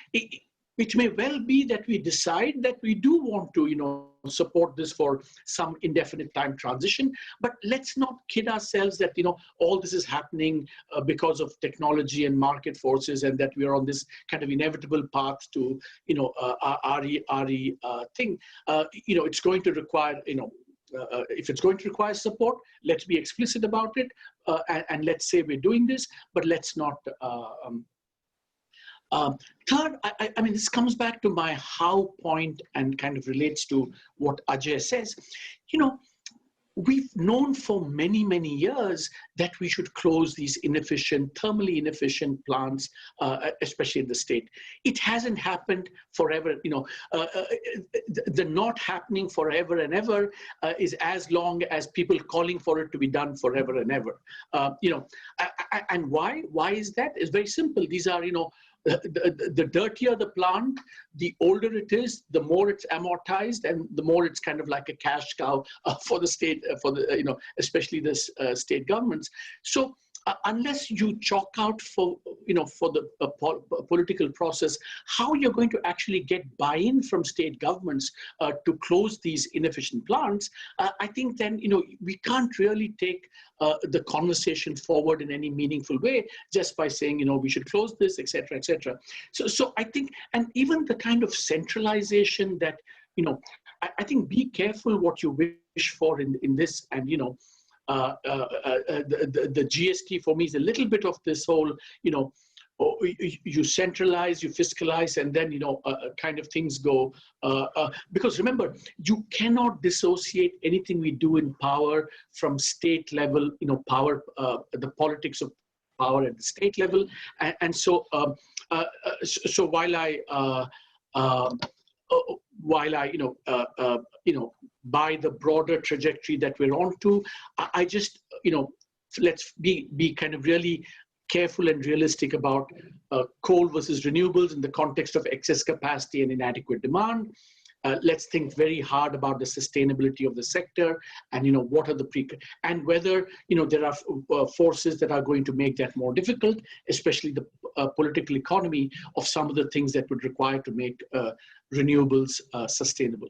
it may well be that we decide that we do want to, support this for some indefinite time transition, but let's not kid ourselves that, all this is happening because of technology and market forces, and that we are on this kind of inevitable path to, RE thing. It's going to require, if it's going to require support, let's be explicit about it, and let's say we're doing this, but let's not. Third, I mean, this comes back to my how point and kind of relates to what Ajay says. We've known for many, many years that we should close these inefficient, thermally inefficient plants, especially in the state. It hasn't happened forever. The not happening forever and ever is as long as people calling for it to be done forever and ever. And why? Why is that? It's very simple. These are, the dirtier the plant, the older it is, the more it's amortized, and the more it's kind of like a cash cow for the state, for the, especially the state governments. So unless you chalk out for, for the political process, how you're going to actually get buy-in from state governments to close these inefficient plants, I think then, we can't really take the conversation forward in any meaningful way just by saying, we should close this, et cetera, et cetera. So I think, and even the kind of centralization that, I think be careful what you wish for in this, and, the GST for me is a little bit of this whole, you centralize, you fiscalize, and then, kind of things go. Because remember, you cannot dissociate anything we do in power from state level, power, the politics of power at the state level. And so, so while I by the broader trajectory that we're on to, I just, let's be kind of really careful and realistic about coal versus renewables in the context of excess capacity and inadequate demand. Let's think very hard about the sustainability of the sector, and what are the and whether there are forces that are going to make that more difficult, especially the political economy of some of the things that would require to make renewables sustainable.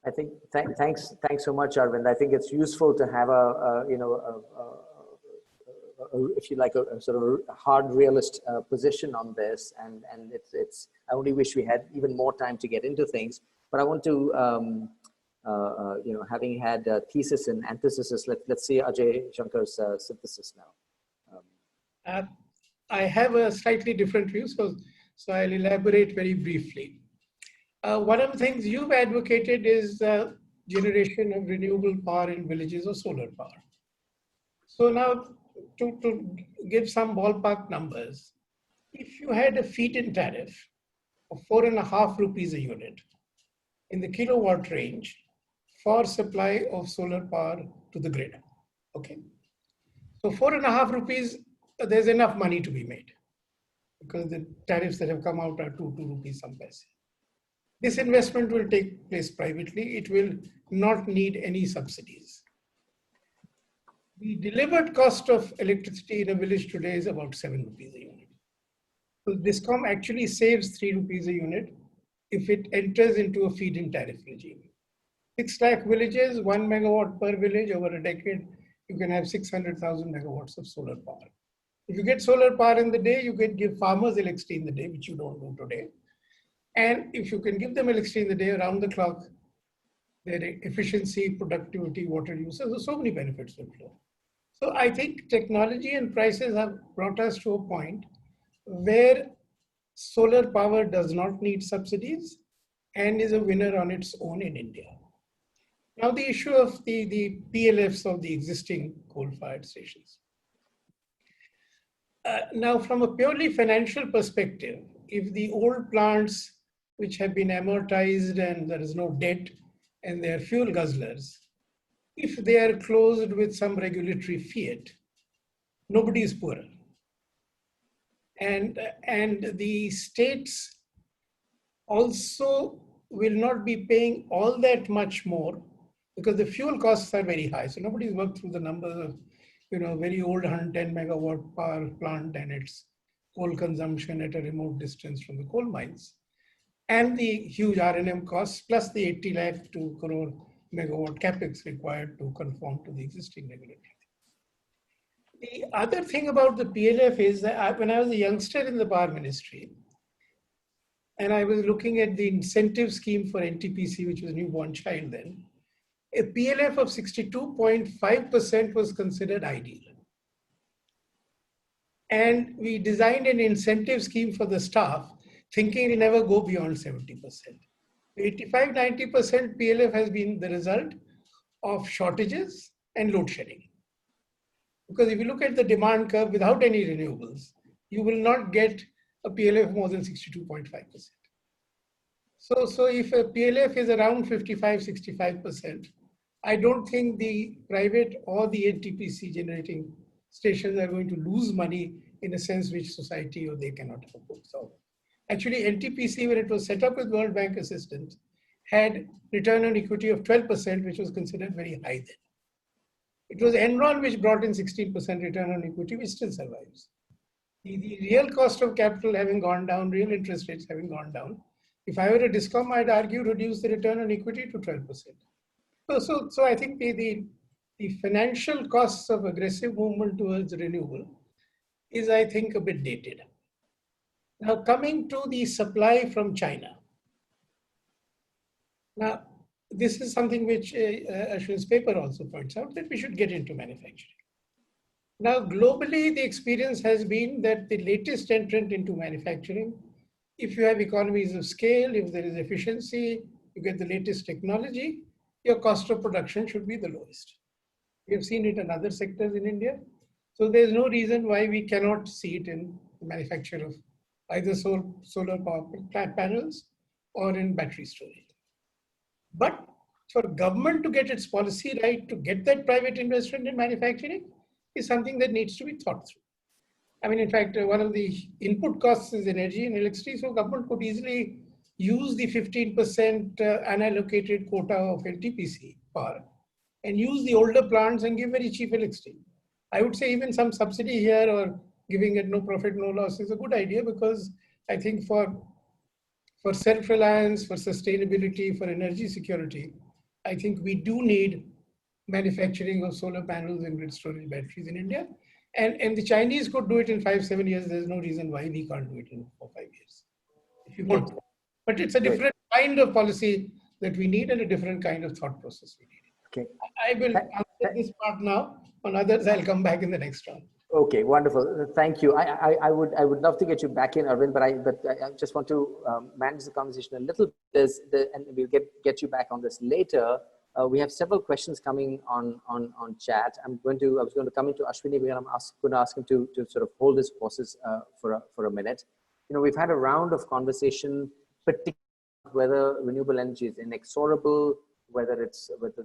I think thanks so much, Arvind. I think it's useful to have if you like, a sort of hard realist position on this, and it's. I only wish we had even more time to get into things. But I want to, having had thesis and antithesis, let's see Ajay Shankar's synthesis now. I have a slightly different view, so I'll elaborate very briefly. One of the things you've advocated is generation of renewable power in villages or solar power. So now, to give some ballpark numbers, if you had a feed-in tariff of 4.5 rupees a unit in the kilowatt range for supply of solar power to the grid, okay? So 4.5 rupees, there's enough money to be made because the tariffs that have come out are 2 rupees some paise. This investment will take place privately. It will not need any subsidies. The delivered cost of electricity in a village today is about 7 rupees a unit. So DISCOM actually saves 3 rupees a unit if it enters into a feed-in tariff regime. 6 lakh villages, 1 megawatt per village over a decade, you can have 600,000 megawatts of solar power. If you get solar power in the day, you can give farmers electricity in the day, which you don't do today. And if you can give them electricity in the day around the clock, their efficiency, productivity, water use, so many benefits will flow. So I think technology and prices have brought us to a point where solar power does not need subsidies and is a winner on its own in India. Now the issue of the PLFs of the existing coal-fired stations. Now from a purely financial perspective, if the old plants which have been amortized and there is no debt and they are fuel guzzlers, if they are closed with some regulatory fiat, nobody is poorer. And the states also will not be paying all that much more because the fuel costs are very high. So nobody's worked through the numbers of, very old 110 megawatt power plant and its coal consumption at a remote distance from the coal mines, and the huge R&M costs, plus the 80 lakh to crore megawatt capex required to conform to the existing regulatory. The other thing about the PLF is that when I was a youngster in the power ministry, and I was looking at the incentive scheme for NTPC, which was newborn child then, a PLF of 62.5% was considered ideal. And we designed an incentive scheme for the staff, thinking it never go beyond 70%. 85-90% PLF has been the result of shortages and load shedding. Because if you look at the demand curve without any renewables, you will not get a PLF more than 62.5%. So if a PLF is around 55-65%, I don't think the private or the NTPC generating stations are going to lose money in a sense which society or they cannot afford. So actually NTPC, when it was set up with World Bank assistance, had return on equity of 12%, which was considered very high then. It was Enron which brought in 16% return on equity, which still survives. The real cost of capital having gone down, real interest rates having gone down, if I were a DISCOM, I'd argue reduce the return on equity to 12%. So I think the financial costs of aggressive movement towards renewable is, I think, a bit dated. Now coming to the supply from China. Now, this is something which Ashwin's paper also points out, that we should get into manufacturing. Now, globally, the experience has been that the latest entrant into manufacturing, if you have economies of scale, if there is efficiency, you get the latest technology, your cost of production should be the lowest. We have seen it in other sectors in India. So there's no reason why we cannot see it in the manufacture of either solar power panels or in battery storage. But for government to get its policy right, to get that private investment in manufacturing is something that needs to be thought through. I mean, in fact, one of the input costs is energy and electricity, so government could easily use the 15% unallocated quota of LTPC power and use the older plants and give very cheap electricity. I would say even some subsidy here or giving it no profit, no loss is a good idea, because I think for self-reliance, for sustainability, for energy security, I think we do need manufacturing of solar panels and grid storage batteries in India. And the Chinese could do it in 5-7 years. There's no reason why we can't do it in 4-5 years, if you want. But it's a different kind of policy that we need and a different kind of thought process we need. Okay. I will answer this part now. On others, I'll come back in the next round. Okay, wonderful. Thank you. I would love to get you back in, Arvind, but I just want to manage the conversation a little bit, and we'll get you back on this later. We have several questions coming on chat. I was going to come into Ashwini. We're going to ask him to sort of hold his horses for a minute. You know, we've had a round of conversation, particularly whether renewable energy is inexorable, whether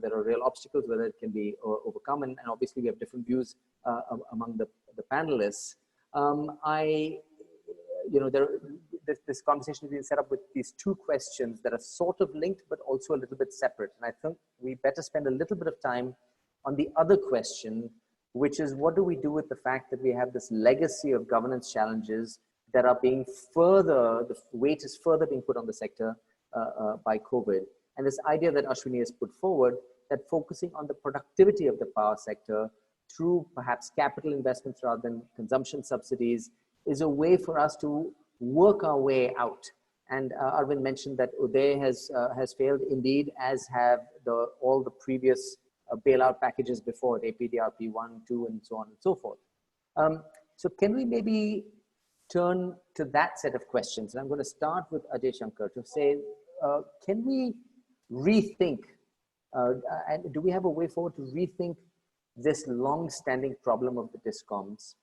there are real obstacles, whether it can be overcome, and obviously we have different views among the panelists. This conversation has been set up with these two questions that are sort of linked, but also a little bit separate. And I think we better spend a little bit of time on the other question, which is, what do we do with the fact that we have this legacy of governance challenges that are being the weight is further being put on the sector by COVID. And this idea that Ashwini has put forward, that focusing on the productivity of the power sector through perhaps capital investments rather than consumption subsidies is a way for us to work our way out. And Arvind mentioned that Uday has failed indeed, as have all the previous bailout packages before it, APDRP 1, 2, and so on and so forth. So can we maybe turn to that set of questions? And I'm going to start with Ajay Shankar to say, can we rethink, and do we have a way forward to rethink this long-standing problem of the discoms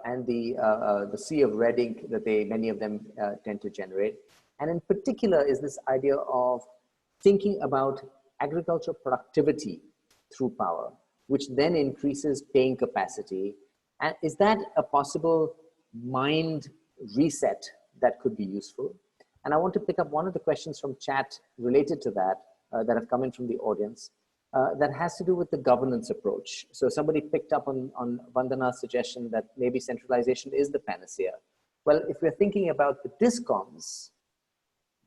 and the sea of red ink that many of them tend to generate? And in particular is this idea of thinking about agriculture productivity through power, which then increases paying capacity. And is that a possible mind reset that could be useful? And I want to pick up one of the questions from chat related to that, that have come in from the audience, that has to do with the governance approach. So somebody picked up on Vandana's suggestion that maybe centralization is the panacea. Well, if we're thinking about the discoms,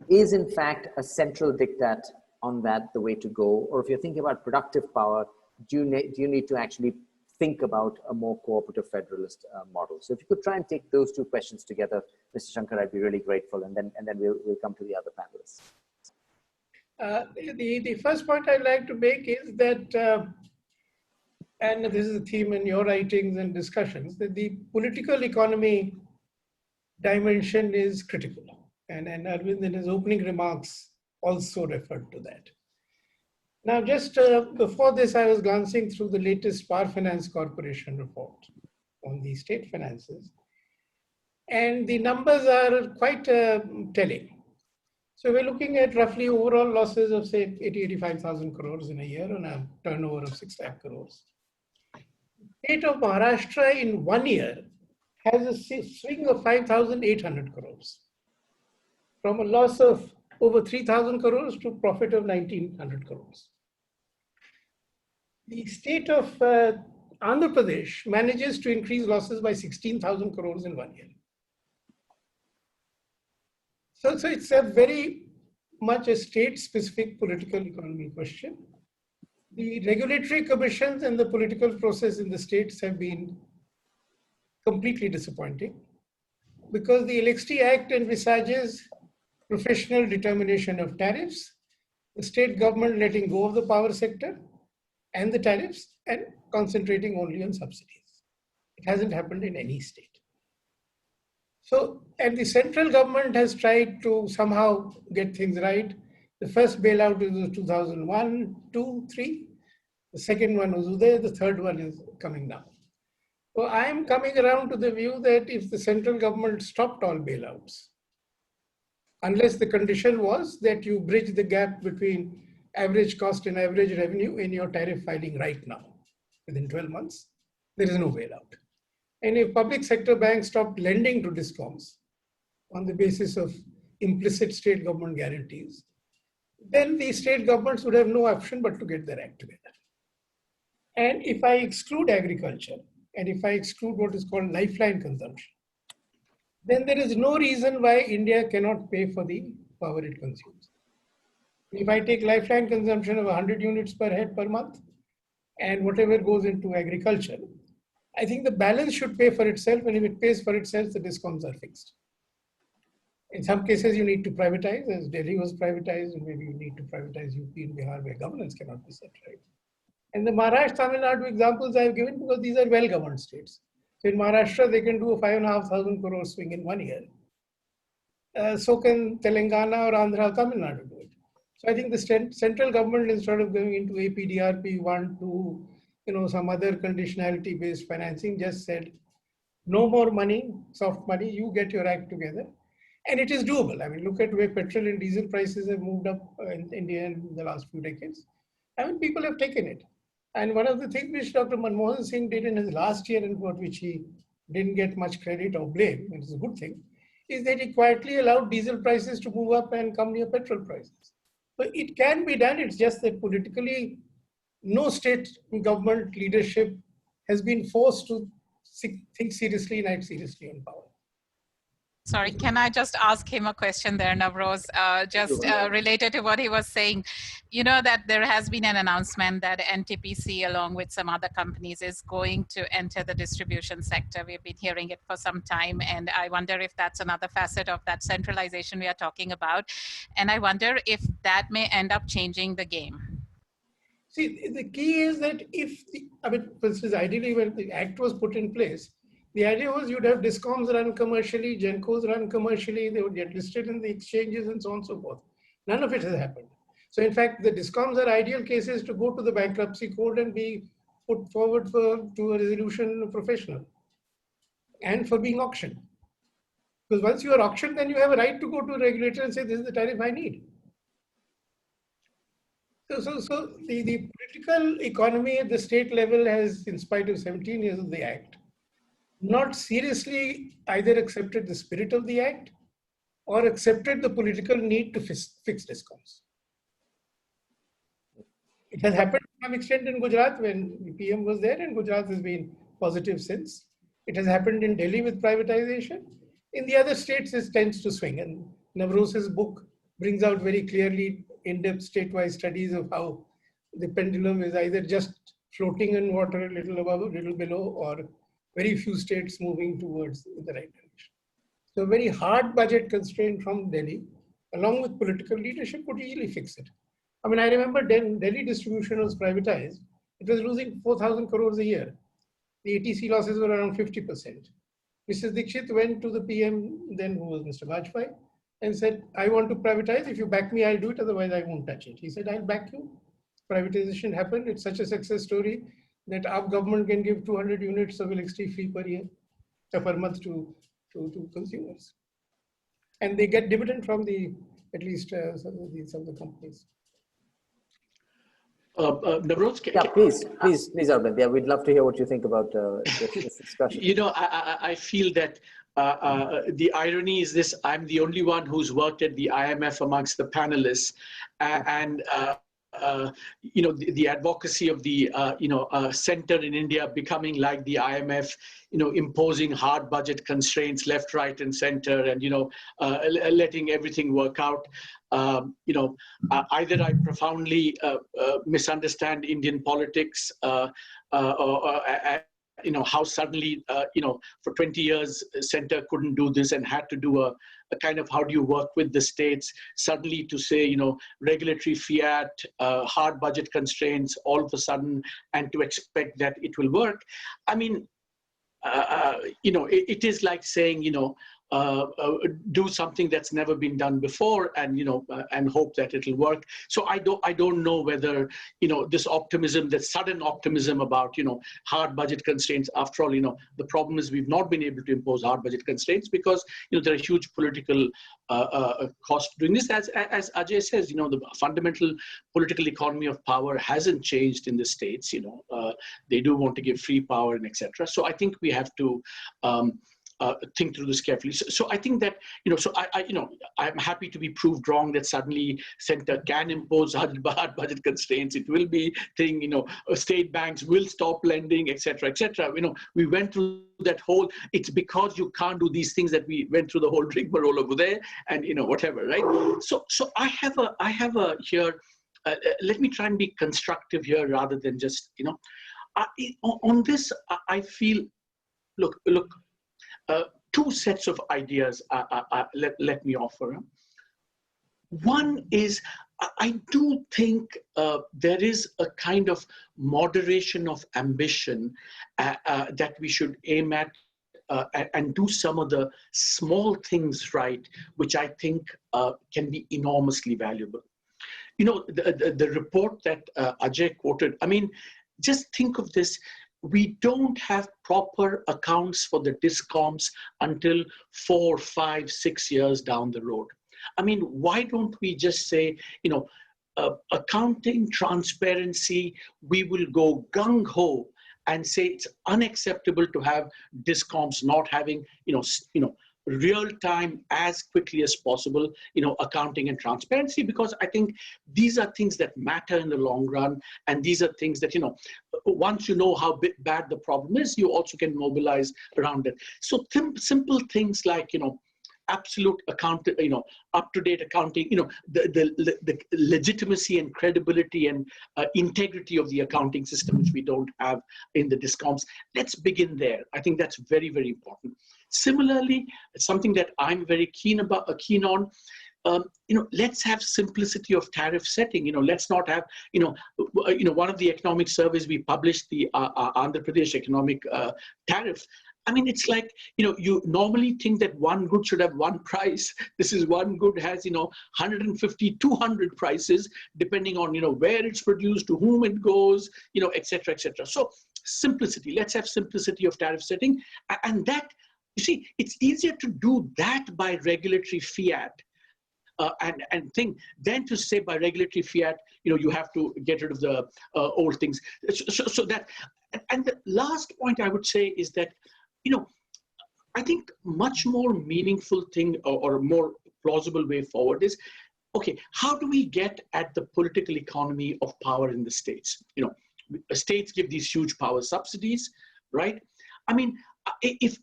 is in fact a central diktat on that the way to go? Or if you're thinking about productive power, do you need to actually think about a more cooperative federalist model? So if you could try and take those two questions together, Mr. Shankar, I'd be really grateful, and then we'll come to the other panelists. The first point I'd like to make is that, and this is a theme in your writings and discussions, that the political economy dimension is critical. And Arvind in his opening remarks also referred to that. Now, just before this, I was glancing through the latest Power Finance Corporation report on the state finances. And the numbers are quite telling. So we're looking at roughly overall losses of say 85,000 crores in a year on a turnover of 6 lakh crores. State of Maharashtra in 1 year has a swing of 5,800 crores. From a loss of over 3,000 crores to profit of 1,900 crores. The state of Andhra Pradesh manages to increase losses by 16,000 crores in 1 year. So it's a very much a state-specific political economy question. The regulatory commissions and the political process in the states have been completely disappointing, because the Electricity Act envisages professional determination of tariffs, the state government letting go of the power sector and the tariffs and concentrating only on subsidies. It hasn't happened in any state. So, and the central government has tried to somehow get things right. The first bailout was 2001, 2, 3. The second one was there. The third one is coming now. So I am coming around to the view that if the central government stopped all bailouts, unless the condition was that you bridge the gap between average cost and average revenue in your tariff filing right now, within 12 months, there is no bailout. And if public sector banks stopped lending to discoms on the basis of implicit state government guarantees, then the state governments would have no option but to get their act together. And if I exclude agriculture, and if I exclude what is called lifeline consumption, then there is no reason why India cannot pay for the power it consumes. If I take lifeline consumption of 100 units per head per month, and whatever goes into agriculture, I think the balance should pay for itself, and if it pays for itself, the discoms are fixed. In some cases, you need to privatize, as Delhi was privatized, and maybe you need to privatize UP and Bihar, where governance cannot be set right. And the Maharashtra, Tamil Nadu examples I have given because these are well-governed states. So in Maharashtra, they can do a 5,500 crore swing in 1 year. So can Telangana or Andhra or Tamil Nadu do it. So I think the central government, instead of going into APDRP 1, 2, some other conditionality-based financing, just said, no more money, soft money, you get your act together. And it is doable. I mean, look at where petrol and diesel prices have moved up in India in the last few decades. I mean, people have taken it. And one of the things which Dr. Manmohan Singh did in his last year, and for which he didn't get much credit or blame, and it's a good thing, is that he quietly allowed diesel prices to move up and come near petrol prices. So it can be done. It's just that politically, no state government leadership has been forced to think seriously and act seriously on power. Sorry, can I just ask him a question there, Navroz, related to what he was saying? You know that there has been an announcement that NTPC, along with some other companies, is going to enter the distribution sector. We've been hearing it for some time, and I wonder if that's another facet of that centralization we are talking about. And I wonder if that may end up changing the game. See, the key is that for instance, ideally when the act was put in place, the idea was you'd have discoms run commercially, Gencos run commercially, they would get listed in the exchanges and so on and so forth. None of it has happened. So in fact, the discoms are ideal cases to go to the bankruptcy court and be put forward to a resolution professional and for being auctioned. Because once you are auctioned, then you have a right to go to a regulator and say, this is the tariff I need. So the political economy at the state level has, in spite of 17 years of the act, not seriously either accepted the spirit of the act or accepted the political need to fix discoms. It has happened to some extent in Gujarat when the PM was there, and Gujarat has been positive since. It has happened in Delhi with privatization. In the other states, it tends to swing. And Navroz's book brings out very clearly in-depth statewide studies of how the pendulum is either just floating in water a little above, a little below, or very few states moving towards the right direction. So a very hard budget constraint from Delhi, along with political leadership, could easily fix it. I mean, I remember Delhi distribution was privatized. It was losing 4,000 crores a year. The ATC losses were around 50%. Mrs. Dixit went to the PM, then who was Mr. Vajpayee, and said, I want to privatize. If you back me, I'll do it. Otherwise, I won't touch it. He said, I'll back you. Privatization happened. It's such a success story that our government can give 200 units of electricity free per year, per month to consumers. And they get dividend from at least some of the companies. Navroz, yeah, please, Arvind. Yeah, we'd love to hear what you think about this discussion. You know, I feel that the irony is this: I'm the only one who's worked at the IMF amongst the panelists, and you know, the advocacy of the center in India becoming like the IMF, you know, imposing hard budget constraints left, right, and center, and letting everything work out. Either I profoundly misunderstand Indian politics, how suddenly, for 20 years, center couldn't do this and had to do a kind of, how do you work with the states suddenly to say, regulatory fiat, hard budget constraints all of a sudden, and to expect that it will work. I mean, it is like saying, do something that's never been done before, and and hope that it'll work. So I don't know whether this optimism, that sudden optimism about hard budget constraints. After all, the problem is we've not been able to impose hard budget constraints because there are huge political costs doing this. As Ajay says, the fundamental political economy of power hasn't changed in the states. They do want to give free power and etc. So I think we have to think through this carefully. So I think that, I'm happy to be proved wrong that suddenly center can impose hard budget constraints. It will be state banks will stop lending, etc., etc. We went through that whole, it's because you can't do these things that we went through the whole rigmarole over there, and whatever, right? So I have a here, let me try and be constructive here rather than just, on this, I feel, look, two sets of ideas let me offer. One is, I do think there is a kind of moderation of ambition that we should aim at and do some of the small things right, which I think can be enormously valuable. The report that Ajay quoted, I mean, just think of this. We don't have proper accounts for the discoms until 4, 5, 6 years down the road. I mean, why don't we just say, accounting transparency, we will go gung-ho and say it's unacceptable to have discoms not having, real time as quickly as possible, accounting and transparency, because I think these are things that matter in the long run. And these are things that, once you know how bad the problem is, you also can mobilize around it. So simple things like, absolute up-to-date accounting, the legitimacy and credibility and integrity of the accounting system, which we don't have in the discoms. Let's begin there. I think that's very, very important. Similarly, something that I'm very keen on, let's have simplicity of tariff setting. Let's not have, one of the economic surveys we published, the Andhra Pradesh economic tariff. I mean, it's like, you normally think that one good should have one price. This is one good has, 150, 200 prices, depending on, where it's produced, to whom it goes, etc., etc. So simplicity, let's have simplicity of tariff setting. And that, you see, it's easier to do that by regulatory fiat and thing than to say by regulatory fiat, you have to get rid of the old things. So that, and the last point I would say is that, I think much more meaningful thing or more plausible way forward is, okay, how do we get at the political economy of power in the states? States give these huge power subsidies, right? I mean, if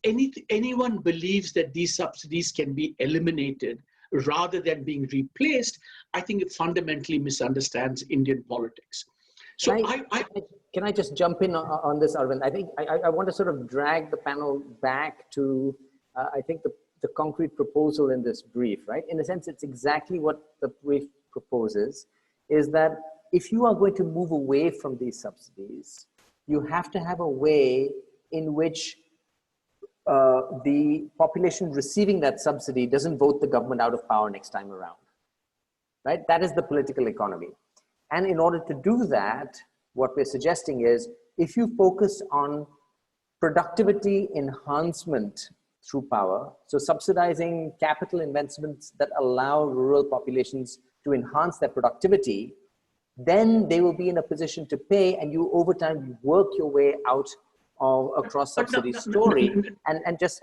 anyone believes that these subsidies can be eliminated rather than being replaced, I think it fundamentally misunderstands Indian politics. So can I just jump in on this, Arvind? I think I want to sort of drag the panel back to, I think, the concrete proposal in this brief, right? In a sense, it's exactly what the brief proposes, is that if you are going to move away from these subsidies, you have to have a way in which the population receiving that subsidy doesn't vote the government out of power next time around, right? That is the political economy. And in order to do that, what we're suggesting is, if you focus on productivity enhancement through power, so subsidizing capital investments that allow rural populations to enhance their productivity, then they will be in a position to pay, and you over time work your way out of a cross-subsidy story. And I guess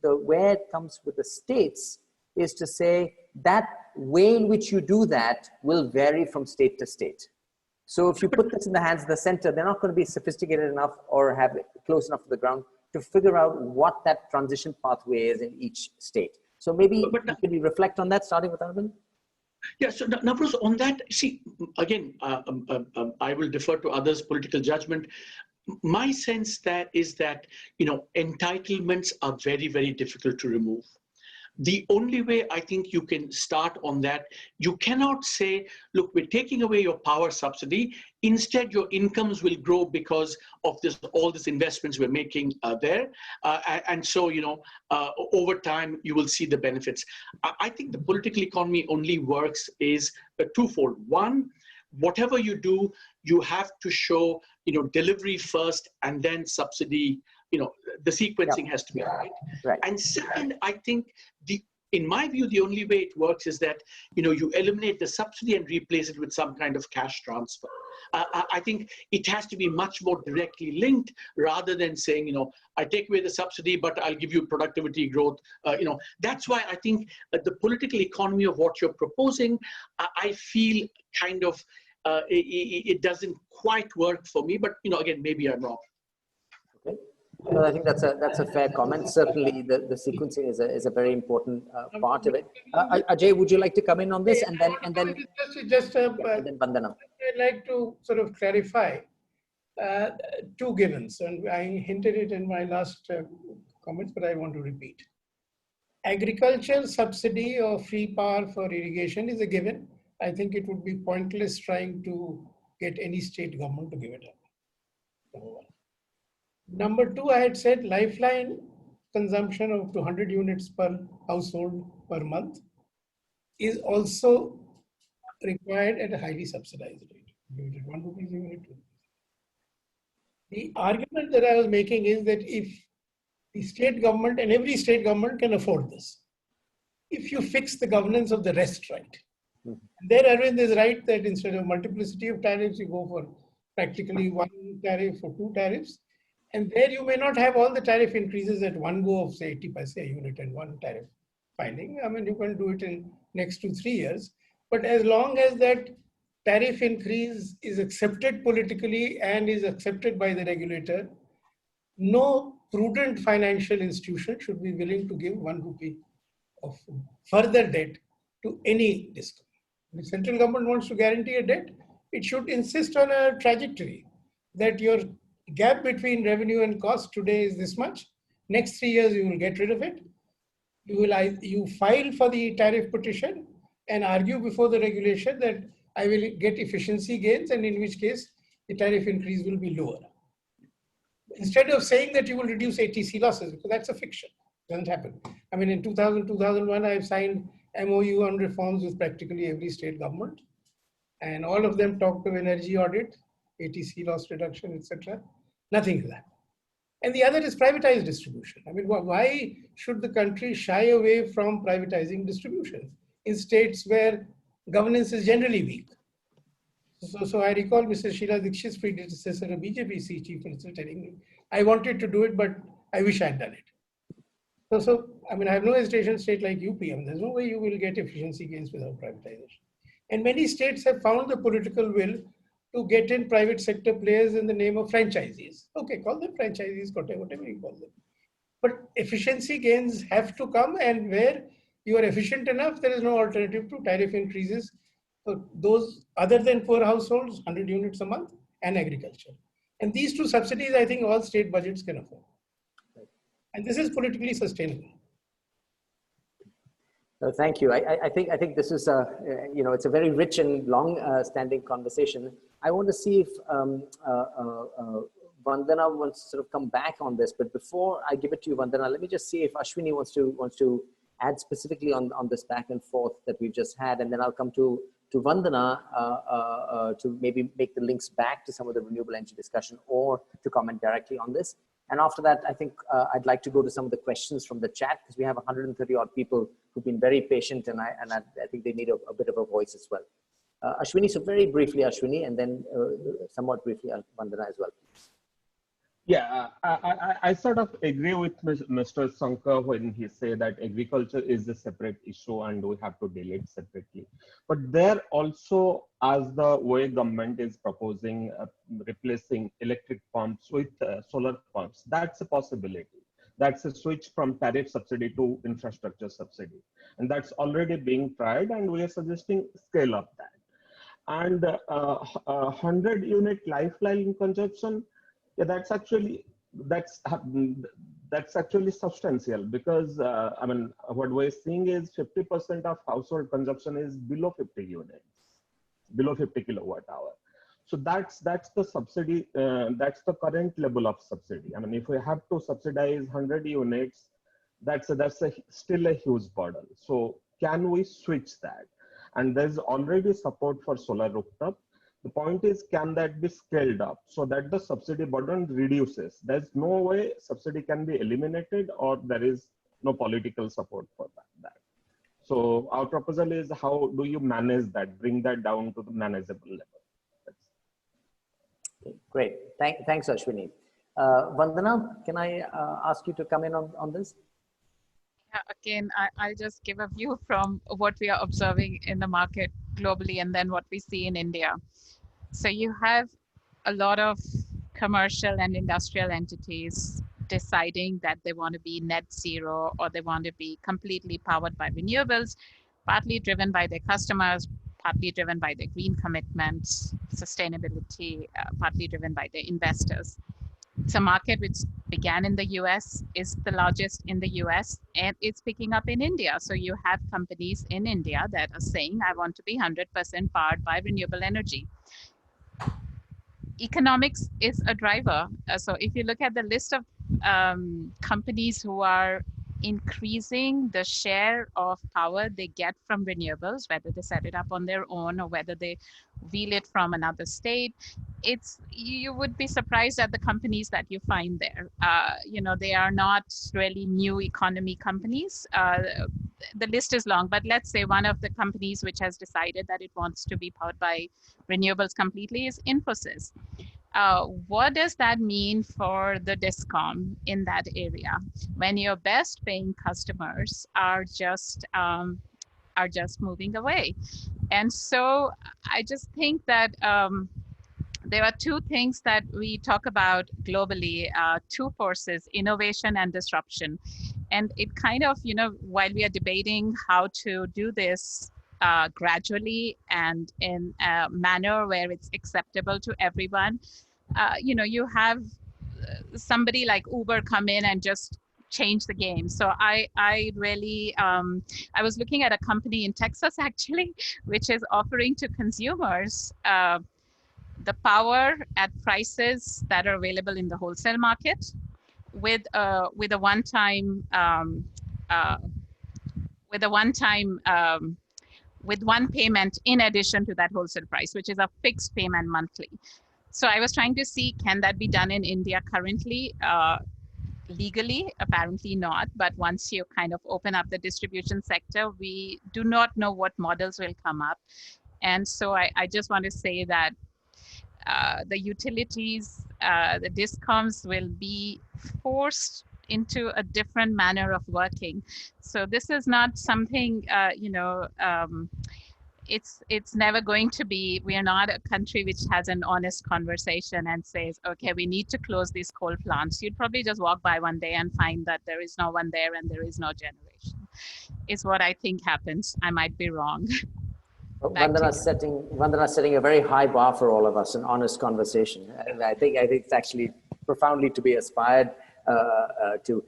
the where it comes with the states is to say that way in which you do that will vary from state to state. So if you put this in the hands of the center, they're not going to be sophisticated enough or have it close enough to the ground to figure out what that transition pathway is in each state. So maybe can we reflect on that, starting with Arvind? Yeah, so Navroz, on that, see, again, I will defer to others' political judgment. my sense that is that, entitlements are very, very difficult to remove. The only way I think you can start on that, you cannot say, look, we're taking away your power subsidy. Instead, your incomes will grow because of all these investments we're making there. And so, over time, you will see the benefits. I think the political economy only works is twofold. One, whatever you do, you have to show, delivery first and then subsidy. The sequencing has to be right. And second, I think in my view, the only way it works is that, you eliminate the subsidy and replace it with some kind of cash transfer. I think it has to be much more directly linked rather than saying, I take away the subsidy, but I'll give you productivity growth. That's why I think the political economy of what you're proposing, I feel kind of, it doesn't quite work for me, but, again, maybe I'm wrong. Okay. Well, I think that's a fair comment. Certainly, the sequencing is a very important part of it. Ajay, would you like to come in on this, and then Vandana? I'd like to sort of clarify two givens, and I hinted it in my last comments, but I want to repeat. Agriculture subsidy or free power for irrigation is a given. I think it would be pointless trying to get any state government to give it up. Number one. Number two, I had said lifeline consumption of 200 units per household per month is also required at a highly subsidized rate. 1 rupee unit. The argument that I was making is that if the state government, and every state government can afford this, if you fix the governance of the rest right. There, Arvind is right that instead of multiplicity of tariffs, you go for practically one tariff or two tariffs. And there you may not have all the tariff increases at one go of say 80 paise a unit and one tariff filing. I mean, you can do it in next 2-3 years. But as long as that tariff increase is accepted politically and is accepted by the regulator, no prudent financial institution should be willing to give 1 rupee of further debt to any discount. If the central government wants to guarantee a debt, it should insist on a trajectory that your gap between revenue and cost today is this much. Next 3 years, you will get rid of it. You file for the tariff petition and argue before the regulation that I will get efficiency gains, and in which case the tariff increase will be lower. Instead of saying that you will reduce ATC losses, because that's a fiction, it doesn't happen. I mean, in 2000, 2001, I've signed MOU on reforms with practically every state government, and all of them talked of energy audit, ATC loss reduction, etc. Nothing is that. And the other is privatized distribution. I mean, why should the country shy away from privatizing distribution in states where governance is generally weak? So I recall Mr. Sheila Dikshit's predecessor, a BJP chief minister, telling me, I wanted to do it, but I wish I'd done it. So I mean, I have no hesitation state like UP. I mean, there's no way you will get efficiency gains without privatization. And many states have found the political will to get in private sector players in the name of franchisees. Okay, call them franchisees, whatever you call them. But efficiency gains have to come, and where you are efficient enough, there is no alternative to tariff increases for those other than poor households, 100 units a month, and agriculture. And these two subsidies, I think all state budgets can afford. And this is politically sustainable. Thank you. I think this is it's a very rich and long-standing conversation. I want to see if Vandana wants to sort of come back on this. But before I give it to you, Vandana, let me just see if Ashwini wants to add specifically on this back and forth that we've just had, and then I'll come to Vandana to maybe make the links back to some of the renewable energy discussion or to comment directly on this. And after that, I think I'd like to go to some of the questions from the chat, because we have 130 odd people who've been very patient, and I think they need a bit of a voice as well. Ashwini, so very briefly, Ashwini, and then somewhat briefly, Vandana as well. Yeah, I sort of agree with Mr. Shankar when he said that agriculture is a separate issue and we have to deal it separately. But there also, as the way government is proposing replacing electric pumps with solar pumps, that's a possibility. That's a switch from tariff subsidy to infrastructure subsidy. And that's already being tried, and we are suggesting scale up that. And 100 unit lifeline consumption, Yeah, that's actually substantial, because I mean, what we're seeing is 50% of household consumption is below 50 units, below 50 kilowatt hour. So that's the subsidy. That's the current level of subsidy. I mean, if we have to subsidize 100 units, that's still a huge burden. So can we switch that? And there's already support for solar rooftop. The point is, can that be scaled up so that the subsidy burden reduces? There's no way subsidy can be eliminated, or there is no political support for that. So our proposal is, how do you manage that, bring that down to the manageable level? Okay, great. Thanks, Ashwini. Vandana, can I ask you to come in on this? Yeah, again, I'll just give a view from what we are observing in the market globally and then what we see in India. So you have a lot of commercial and industrial entities deciding that they want to be net zero, or they want to be completely powered by renewables, partly driven by their customers, partly driven by their green commitments, sustainability, partly driven by their investors. It's a market which began in the US, is the largest in the US, and it's picking up in India. So you have companies in India that are saying, I want to be 100% powered by renewable energy. Economics is a driver. So if you look at the list of companies who are increasing the share of power they get from renewables, whether they set it up on their own or whether they wheel it from another state, you would be surprised at the companies that you find there. You know, they are not really new economy companies. The list is long, but let's say one of the companies which has decided that it wants to be powered by renewables completely is Infosys. What does that mean for the DISCOM in that area when your best paying customers are just moving away? And so I just think that there are two things that we talk about globally, two forces, innovation and disruption. And it kind of, you know, while we are debating how to do this gradually and in a manner where it's acceptable to everyone, you know, you have somebody like Uber come in and just change the game. So I really, I was looking at a company in Texas actually, which is offering to consumers the power at prices that are available in the wholesale market with a one-time with one payment in addition to that wholesale price, which is a fixed payment monthly. So I was trying to see, can that be done in India currently? Legally, apparently not, but once you kind of open up the distribution sector, we do not know what models will come up. And so I just want to say that the utilities, the DISCOMs will be forced into a different manner of working. So this is not something, you know, it's never going to be, we are not a country which has an honest conversation and says, okay, we need to close these coal plants. You'd probably just walk by one day and find that there is no one there and there is no generation. Is what I think happens. I might be wrong. Vandana's setting a very high bar for all of us, an honest conversation. And I think it's actually profoundly to be aspired to.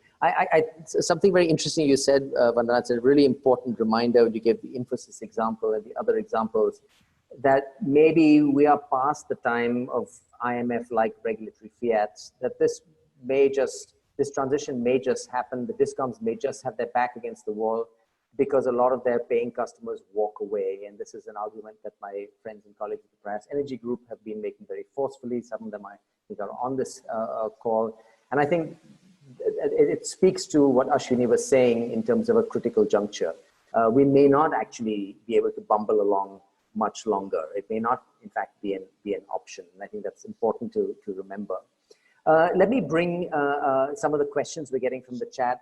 Something very interesting you said, Vandana, it's a really important reminder. You gave the Infosys example and the other examples, that maybe we are past the time of IMF-like regulatory fiats, that this transition may just happen. The DISCOMs may just have their back against the wall because a lot of their paying customers walk away. And this is an argument that my friends and colleagues at the Prayas Energy Group have been making very forcefully. Some of them I think are on this call. And I think it speaks to what Ashwini was saying in terms of a critical juncture. We may not actually be able to bumble along much longer. It may not, in fact, be an option. And I think that's important to remember. Let me bring some of the questions we're getting from the chat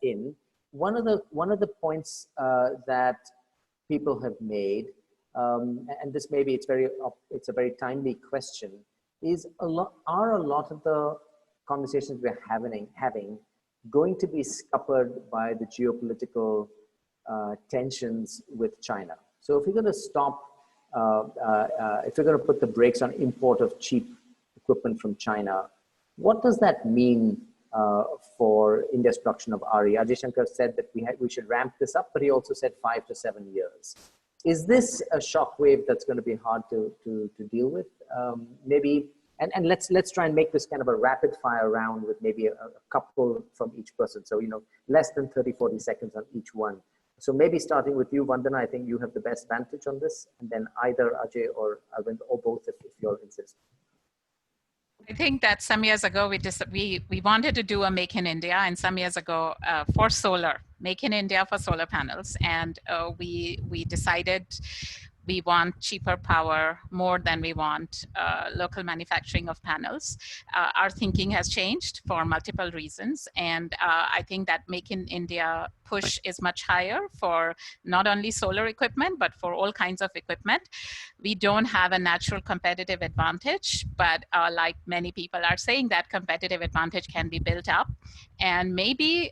in. One of the points that people have made, and this maybe it's a very timely question, is are a lot of the conversations we're having going to be scuppered by the geopolitical tensions with China? So if we're going to stop, if we're going to put the brakes on import of cheap equipment from China, What does that mean for India's production of RE? Ajay Shankar said that we should ramp this up, but he also said 5 to 7 years. Is this a shockwave that's going to be hard to deal with? Maybe, and let's try and make this kind of a rapid fire round with maybe a couple from each person. So, less than 30, 40 seconds on each one. So maybe starting with you, Vandana, I think you have the best vantage on this, and then either Ajay or Arvind or both if you'll insist. I think that some years ago we wanted to do a Make in India, and some years ago for solar, Make in India for solar panels, and we decided we want cheaper power more than we want local manufacturing of panels. Our thinking has changed for multiple reasons, and I think that Make in India push is much higher for not only solar equipment, but for all kinds of equipment. We don't have a natural competitive advantage, but like many people are saying, that competitive advantage can be built up, and maybe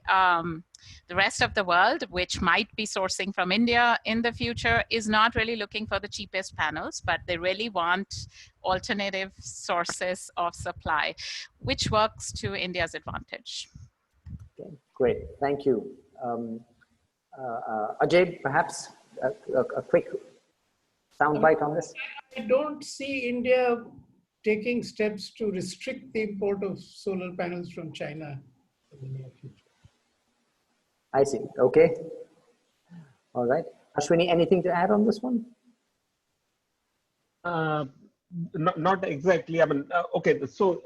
the rest of the world, which might be sourcing from India in the future, is not really looking for the cheapest panels, but they really want alternative sources of supply, which works to India's advantage. Okay, great, thank you. Ajay, perhaps a quick soundbite on this? I don't see India taking steps to restrict the import of solar panels from China in the near future. I see. Okay. All right. Ashwini, anything to add on this one? Not exactly. I mean, okay. So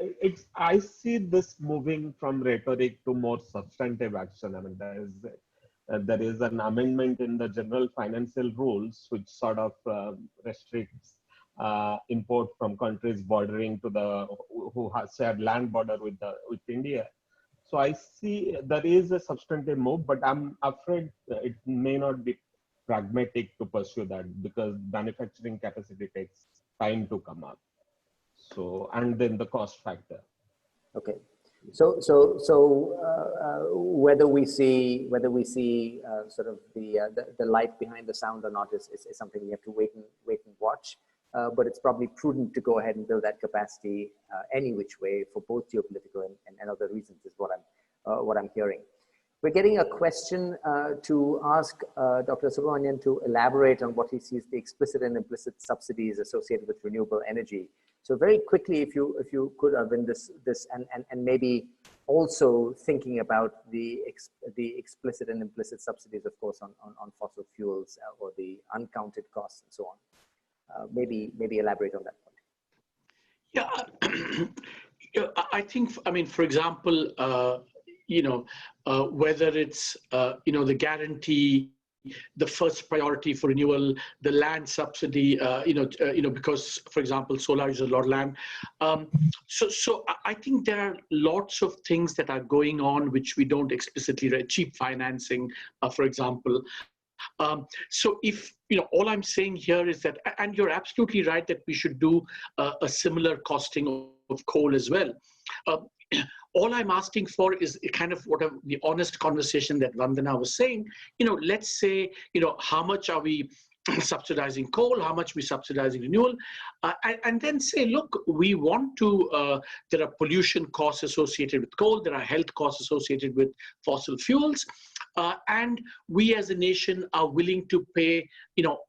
I see this moving from rhetoric to more substantive action. I mean, there is an amendment in the general financial rules which sort of restricts import from countries bordering to who has shared land border with India. So I see there is a substantive move, but I'm afraid it may not be pragmatic to pursue that because manufacturing capacity takes time to come up. So, and then the cost factor. Okay. So whether we see sort of the light behind the sound or not is something we have to wait and watch. But it's probably prudent to go ahead and build that capacity any which way for both geopolitical and other reasons is what I'm hearing. We're getting a question to ask Dr. Subramanian to elaborate on what he sees the explicit and implicit subsidies associated with renewable energy. So very quickly, if you could, Arvind, this and maybe also thinking about the explicit and implicit subsidies, of course, on fossil fuels or the uncounted costs and so on. Maybe elaborate on that point. Yeah, I think, I mean, for example, whether it's, the guarantee, the first priority for renewal, the land subsidy, because, for example, solar is a lot of land. So I think there are lots of things that are going on which we don't explicitly read. Cheap financing, for example. So if, all I'm saying here is that, and you're absolutely right that we should do a similar costing of coal as well. All I'm asking for is kind of the honest conversation that Vandana was saying. Let's say, how much are we subsidizing coal, how much we subsidizing renewable, and then say, look, we want to, there are pollution costs associated with coal, there are health costs associated with fossil fuels, and we as a nation are willing to pay,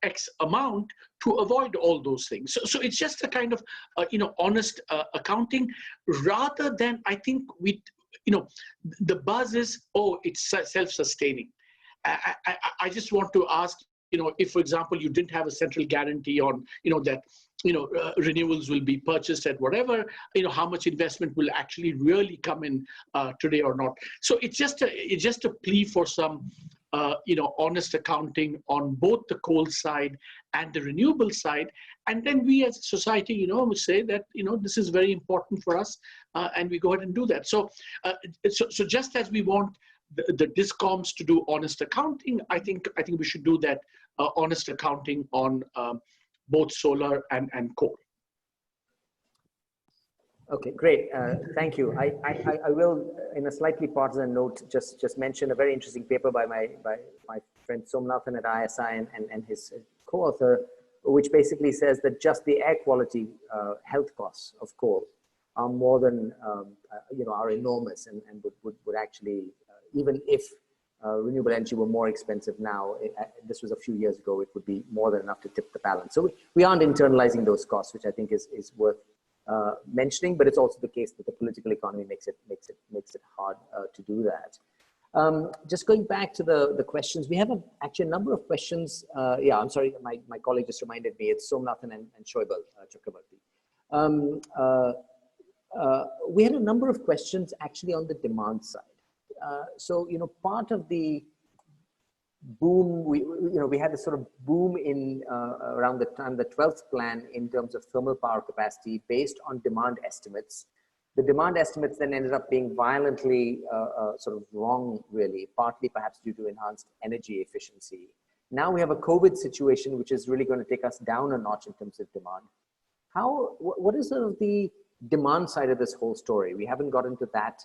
X amount to avoid all those things. So it's just a kind of, honest accounting, rather than, I think the buzz is, oh, it's self-sustaining. I just want to ask, if, for example, you didn't have a central guarantee on, that, renewables will be purchased at whatever, how much investment will actually really come in today or not. So it's just a plea for some, honest accounting on both the coal side and the renewable side. And then we as a society, we say that, this is very important for us, and we go ahead and do that. So, so just as we want the discoms to do honest accounting, I think we should do that honest accounting on both solar and coal. Okay, great. Thank you. I will, in a slightly partisan note, just mention a very interesting paper by my friend Somnathan at ISI and his co-author, which basically says that just the air quality health costs of coal are more than, are enormous and would actually, even if renewable energy were more expensive now, this was a few years ago, it would be more than enough to tip the balance. So we aren't internalizing those costs, which I think is worth mentioning, but it's also the case that the political economy makes it hard to do that. Just going back to the questions, we have actually a number of questions. Yeah, I'm sorry, my colleague just reminded me, it's Somnathan and Shoaibal Chakrabarti. We had a number of questions actually on the demand side. So, part of the boom, we had this sort of boom in around the time, the 12th plan in terms of thermal power capacity based on demand estimates. The demand estimates then ended up being violently sort of wrong, really, partly perhaps due to enhanced energy efficiency. Now we have a COVID situation, which is really going to take us down a notch in terms of demand. What is sort of the demand side of this whole story? We haven't got into that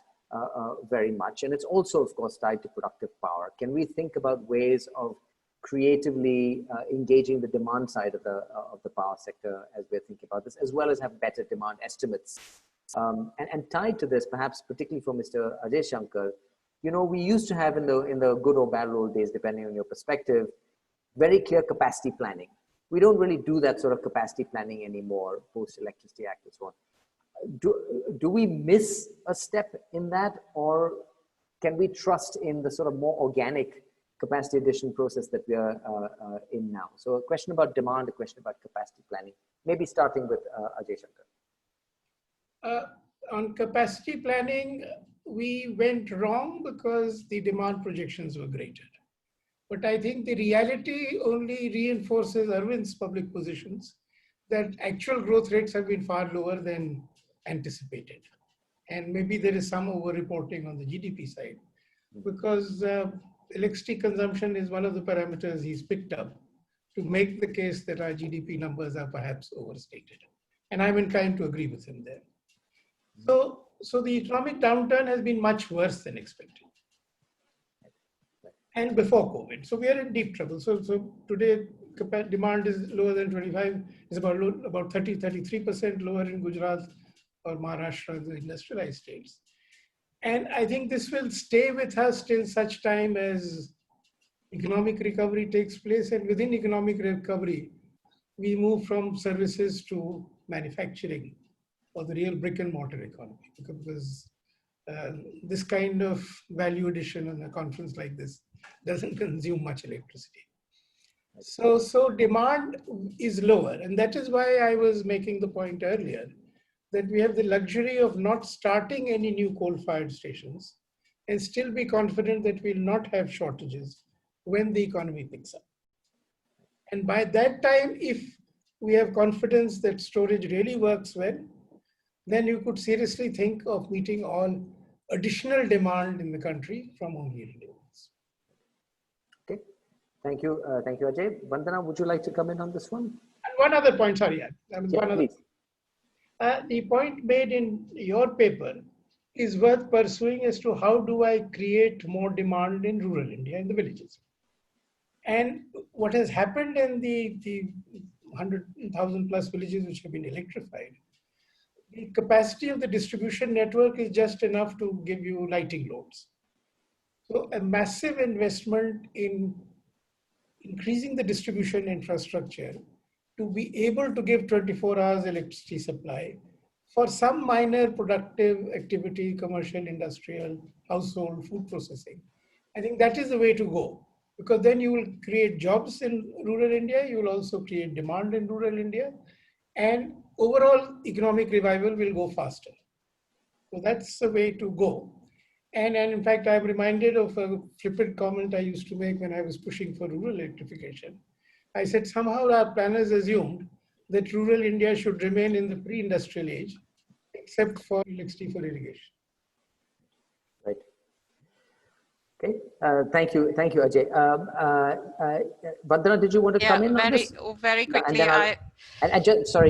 very much. And it's also, of course, tied to productive power. Can we think about ways of creatively engaging the demand side of the power sector as we're thinking about this, as well as have better demand estimates? And tied to this, perhaps particularly for Mr. Ajay Shankar, we used to have in the good or bad old days, depending on your perspective, very clear capacity planning. We don't really do that sort of capacity planning anymore, post-Electricity Act and so on. Do we miss a step in that, or can we trust in the sort of more organic capacity addition process that we are in now? So a question about demand, a question about capacity planning, maybe starting with Ajay Shankar. On capacity planning, we went wrong because the demand projections were greater. But I think the reality only reinforces Arvind's public positions that actual growth rates have been far lower than anticipated. And maybe there is some over-reporting on the GDP side, because electricity consumption is one of the parameters he's picked up to make the case that our GDP numbers are perhaps overstated. And I'm inclined to agree with him there. So the economic downturn has been much worse than expected. And before COVID. So we are in deep trouble. So today, demand is lower than 25, is about 33% lower in Gujarat or Maharashtra, the industrialized states. And I think this will stay with us till such time as economic recovery takes place. And within economic recovery, we move from services to manufacturing, or the real brick and mortar economy, because this kind of value addition in a conference like this doesn't consume much electricity. So demand is lower. And that is why I was making the point earlier that we have the luxury of not starting any new coal-fired stations and still be confident that we'll not have shortages when the economy picks up. And by that time, if we have confidence that storage really works well, then you could seriously think of meeting all additional demand in the country from only renewables. Okay, thank you, Ajay. Vandana, would you like to come in on this one? And one other point, sorry, one other. The point made in your paper is worth pursuing as to how do I create more demand in rural India, in the villages. And what has happened in the 100,000 plus villages which have been electrified, the capacity of the distribution network is just enough to give you lighting loads. So a massive investment in increasing the distribution infrastructure to be able to give 24 hours electricity supply for some minor productive activity, commercial, industrial, household, food processing. I think that is the way to go, because then you will create jobs in rural India, you will also create demand in rural India, and overall economic revival will go faster. So that's the way to go. And in fact, I'm reminded of a flippant comment I used to make when I was pushing for rural electrification. I said somehow our planners assumed that rural India should remain in the pre-industrial age, except for electricity for irrigation. Right. Okay. Thank you, Ajay. Vandana, did you want to come in on this? Very quickly.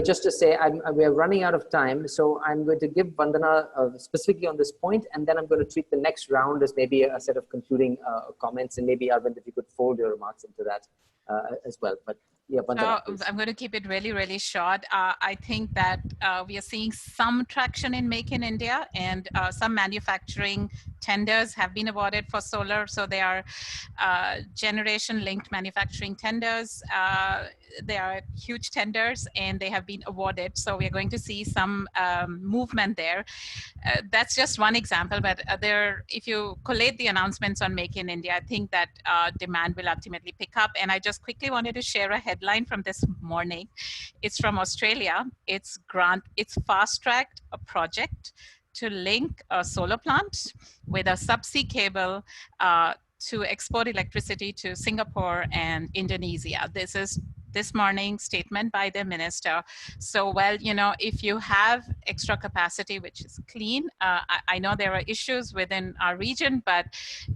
Just to say, we're running out of time, so I'm going to give Vandana specifically on this point, and then I'm going to treat the next round as maybe a set of concluding comments, and maybe Arvind, if you could fold your remarks into that as well. But Yeah, Vandana, So I'm going to keep it really, really short. I think that we are seeing some traction in Make in India, and some manufacturing tenders have been awarded for solar. So they are generation-linked manufacturing tenders. They are huge tenders, and they have been awarded. So we are going to see some movement there. That's just one example, but if you collate the announcements on Make in India, I think that demand will ultimately pick up. And I just quickly wanted to share a headline from this morning. It's from Australia. It's fast-tracked a project to link a solar plant with a subsea cable to export electricity to Singapore and Indonesia. This is this morning's statement by the minister. So, well, you know, if you have extra capacity, which is clean, I know there are issues within our region, but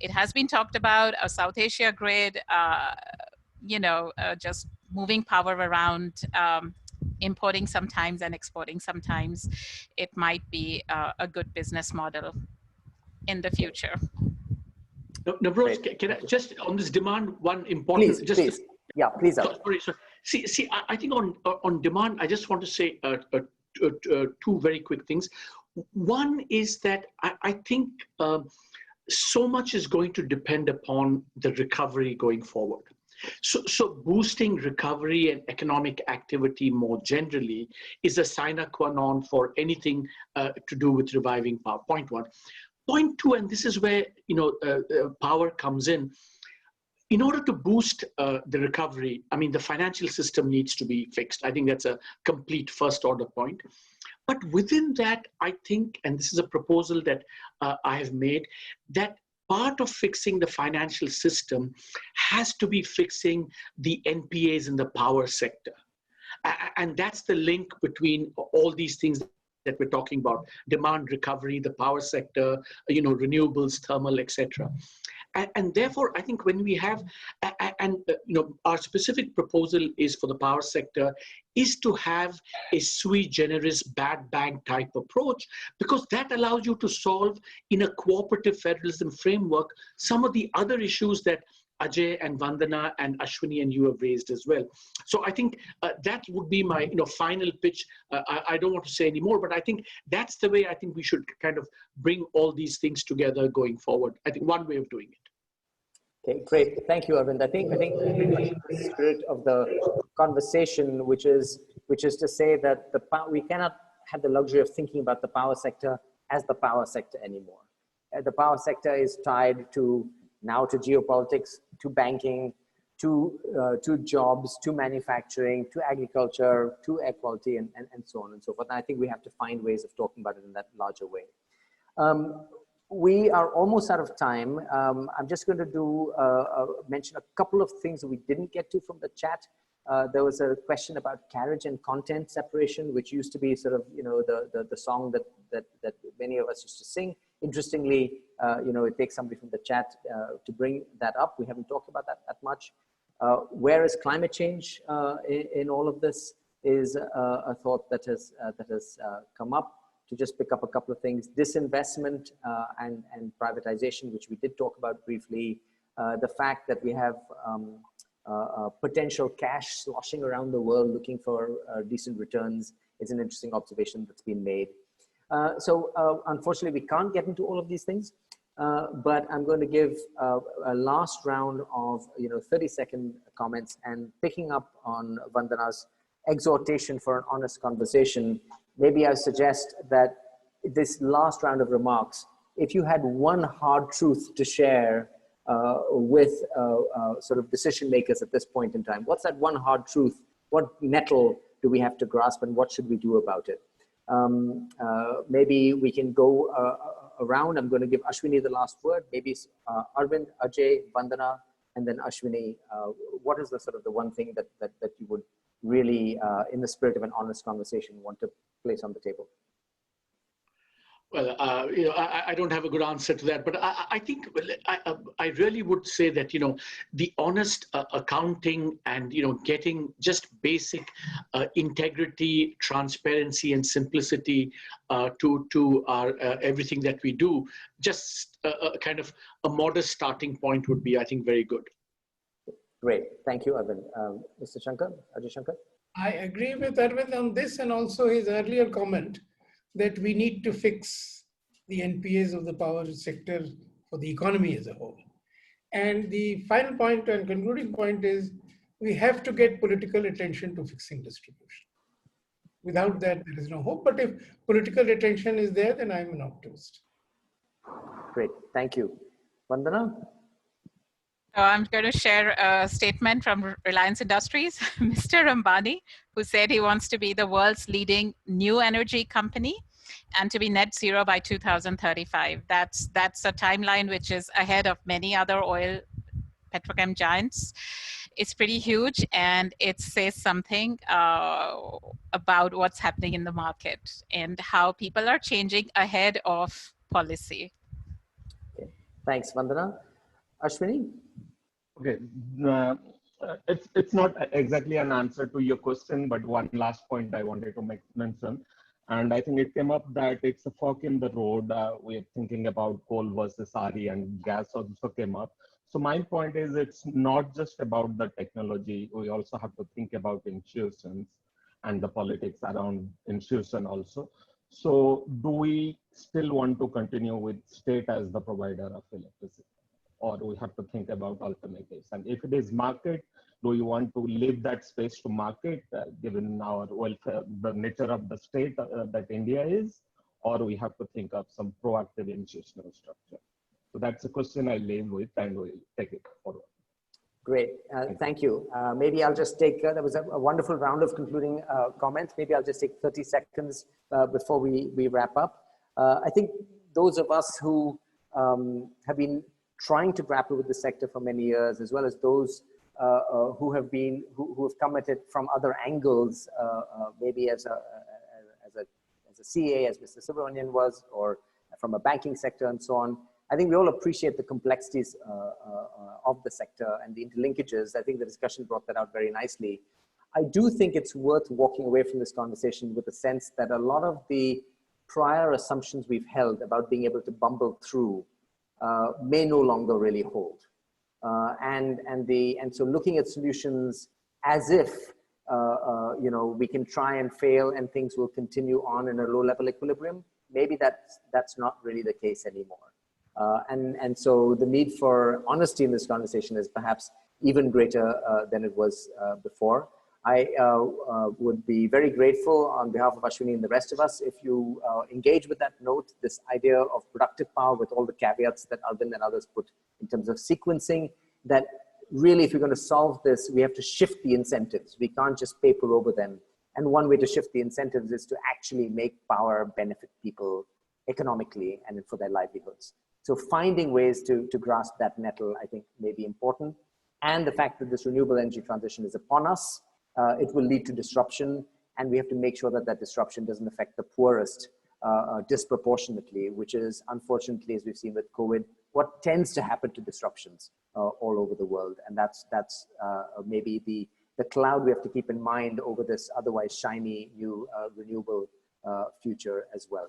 it has been talked about a South Asia grid, just moving power around, importing sometimes and exporting sometimes. It might be a good business model in the future. Navroz, can I just on this demand, one important, please. Yeah, please. Sorry. See, I think on demand, I just want to say two very quick things. One is that I think so much is going to depend upon the recovery going forward. So boosting recovery and economic activity more generally is a sine qua non for anything to do with reviving power. Point one. Point two, and this is where power comes in. In order to boost the recovery, I mean, the financial system needs to be fixed. I think that's a complete first order point. But within that, I think, and this is a proposal that I have made, that part of fixing the financial system has to be fixing the NPAs in the power sector. And that's the link between all these things that we're talking about: demand recovery, the power sector, renewables, thermal, etc. And therefore, I think when we have, our specific proposal is for the power sector is to have a sui generis bad bank type approach, because that allows you to solve in a cooperative federalism framework some of the other issues that Ajay and Vandana and Ashwini and you have raised as well. So I think that would be my final pitch. I don't want to say any more, but I think that's the way I think we should kind of bring all these things together going forward. I think one way of doing it. Okay, great. Thank you, Arvind. I think pretty much the spirit of the conversation, which is to say that we cannot have the luxury of thinking about the power sector as the power sector anymore. The power sector is tied to geopolitics, to banking, to jobs, to manufacturing, to agriculture, to air quality, and so on and so forth. And I think we have to find ways of talking about it in that larger way. We are almost out of time. I'm just going to mention a couple of things that we didn't get to from the chat. There was a question about carriage and content separation, which used to be sort of, the song that many of us used to sing. Interestingly, it takes somebody from the chat to bring that up. We haven't talked about that much. Where is climate change in all of this is a thought that has come up. To just pick up a couple of things: disinvestment and privatization, which we did talk about briefly. The fact that we have potential cash sloshing around the world looking for decent returns is an interesting observation that's been made. So unfortunately, we can't get into all of these things, but I'm going to give a last round of 30-second comments, and picking up on Vandana's exhortation for an honest conversation. Maybe I suggest that this last round of remarks, if you had one hard truth to share with sort of decision makers at this point in time, what's that one hard truth? What nettle do we have to grasp, and what should we do about it? Maybe we can go around. I'm going to give Ashwini the last word. Maybe Arvind, Ajay, Vandana, and then Ashwini. What is the sort of the one thing that you would really, in the spirit of an honest conversation, want to place on the table? Well, I don't have a good answer to that, but I think I really would say that, the honest accounting and, getting just basic integrity, transparency, and simplicity to our everything that we do, just kind of a modest starting point would be, I think, very good. Great. Thank you, Arvind. Mr. Shankar, Ajay Shankar? I agree with Arvind on this and also his earlier comment that we need to fix the NPAs of the power sector for the economy as a whole. And the final point and concluding point is we have to get political attention to fixing distribution. Without that, there is no hope. But if political attention is there, then I'm an optimist. Great. Thank you. Vandana? I'm going to share a statement from Reliance Industries, Mr. Ambani, who said he wants to be the world's leading new energy company and to be net zero by 2035. That's a timeline which is ahead of many other oil petrochem giants. It's pretty huge, and it says something about what's happening in the market and how people are changing ahead of policy. Okay. Thanks, Vandana. Ashwini? Okay, it's not exactly an answer to your question, but one last point I wanted to mention. And I think it came up that it's a fork in the road. We're thinking about coal versus RE, and gas also came up. So my point is, it's not just about the technology. We also have to think about institutions and the politics around institution also. So do we still want to continue with state as the provider of electricity? Or we have to think about alternatives? And if it is market, do you want to leave that space to market, given our welfare, the nature of the state that India is, or we have to think of some proactive institutional structure? So that's a question I leave with, and we'll take it forward. Great, thank you. Maybe I'll just take, that was a wonderful round of concluding comments. Maybe I'll just take 30 seconds before we wrap up. I think those of us who have been trying to grapple with the sector for many years, as well as those who have come at it from other angles, maybe as a CA, as Mr. Subramanian was, or from a banking sector and so on. I think we all appreciate the complexities of the sector and the interlinkages. I think the discussion brought that out very nicely. I do think it's worth walking away from this conversation with the sense that a lot of the prior assumptions we've held about being able to bumble through may no longer really hold. And so looking at solutions as if we can try and fail and things will continue on in a low level equilibrium, maybe that's not really the case anymore. And so the need for honesty in this conversation is perhaps even greater than it was before. I would be very grateful on behalf of Ashwini and the rest of us if you engage with that note, this idea of productive power with all the caveats that Arvind and others put in terms of sequencing, that really if you're going to solve this, we have to shift the incentives. We can't just paper over them. And one way to shift the incentives is to actually make power benefit people economically and for their livelihoods. So finding ways to grasp that nettle, I think, may be important. And the fact that this renewable energy transition is upon us, it will lead to disruption, and we have to make sure that that disruption doesn't affect the poorest disproportionately, which is, unfortunately, as we've seen with COVID, what tends to happen to disruptions all over the world. And that's maybe the cloud we have to keep in mind over this otherwise shiny new renewable future as well.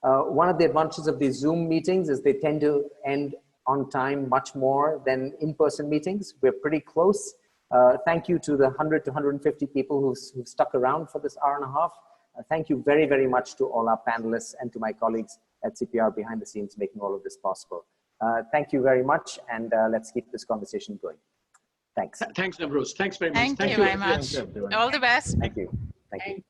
One of the advantages of these Zoom meetings is they tend to end on time much more than in-person meetings. We're pretty close. Thank you to the 100 to 150 people who've stuck around for this hour and a half. Thank you very, very much to all our panelists and to my colleagues at CPR behind the scenes making all of this possible. Thank you very much, and let's keep this conversation going. Thanks. Thanks, Navroz. Thanks very much. Thank you very much. All the best. Thank you. Thank you.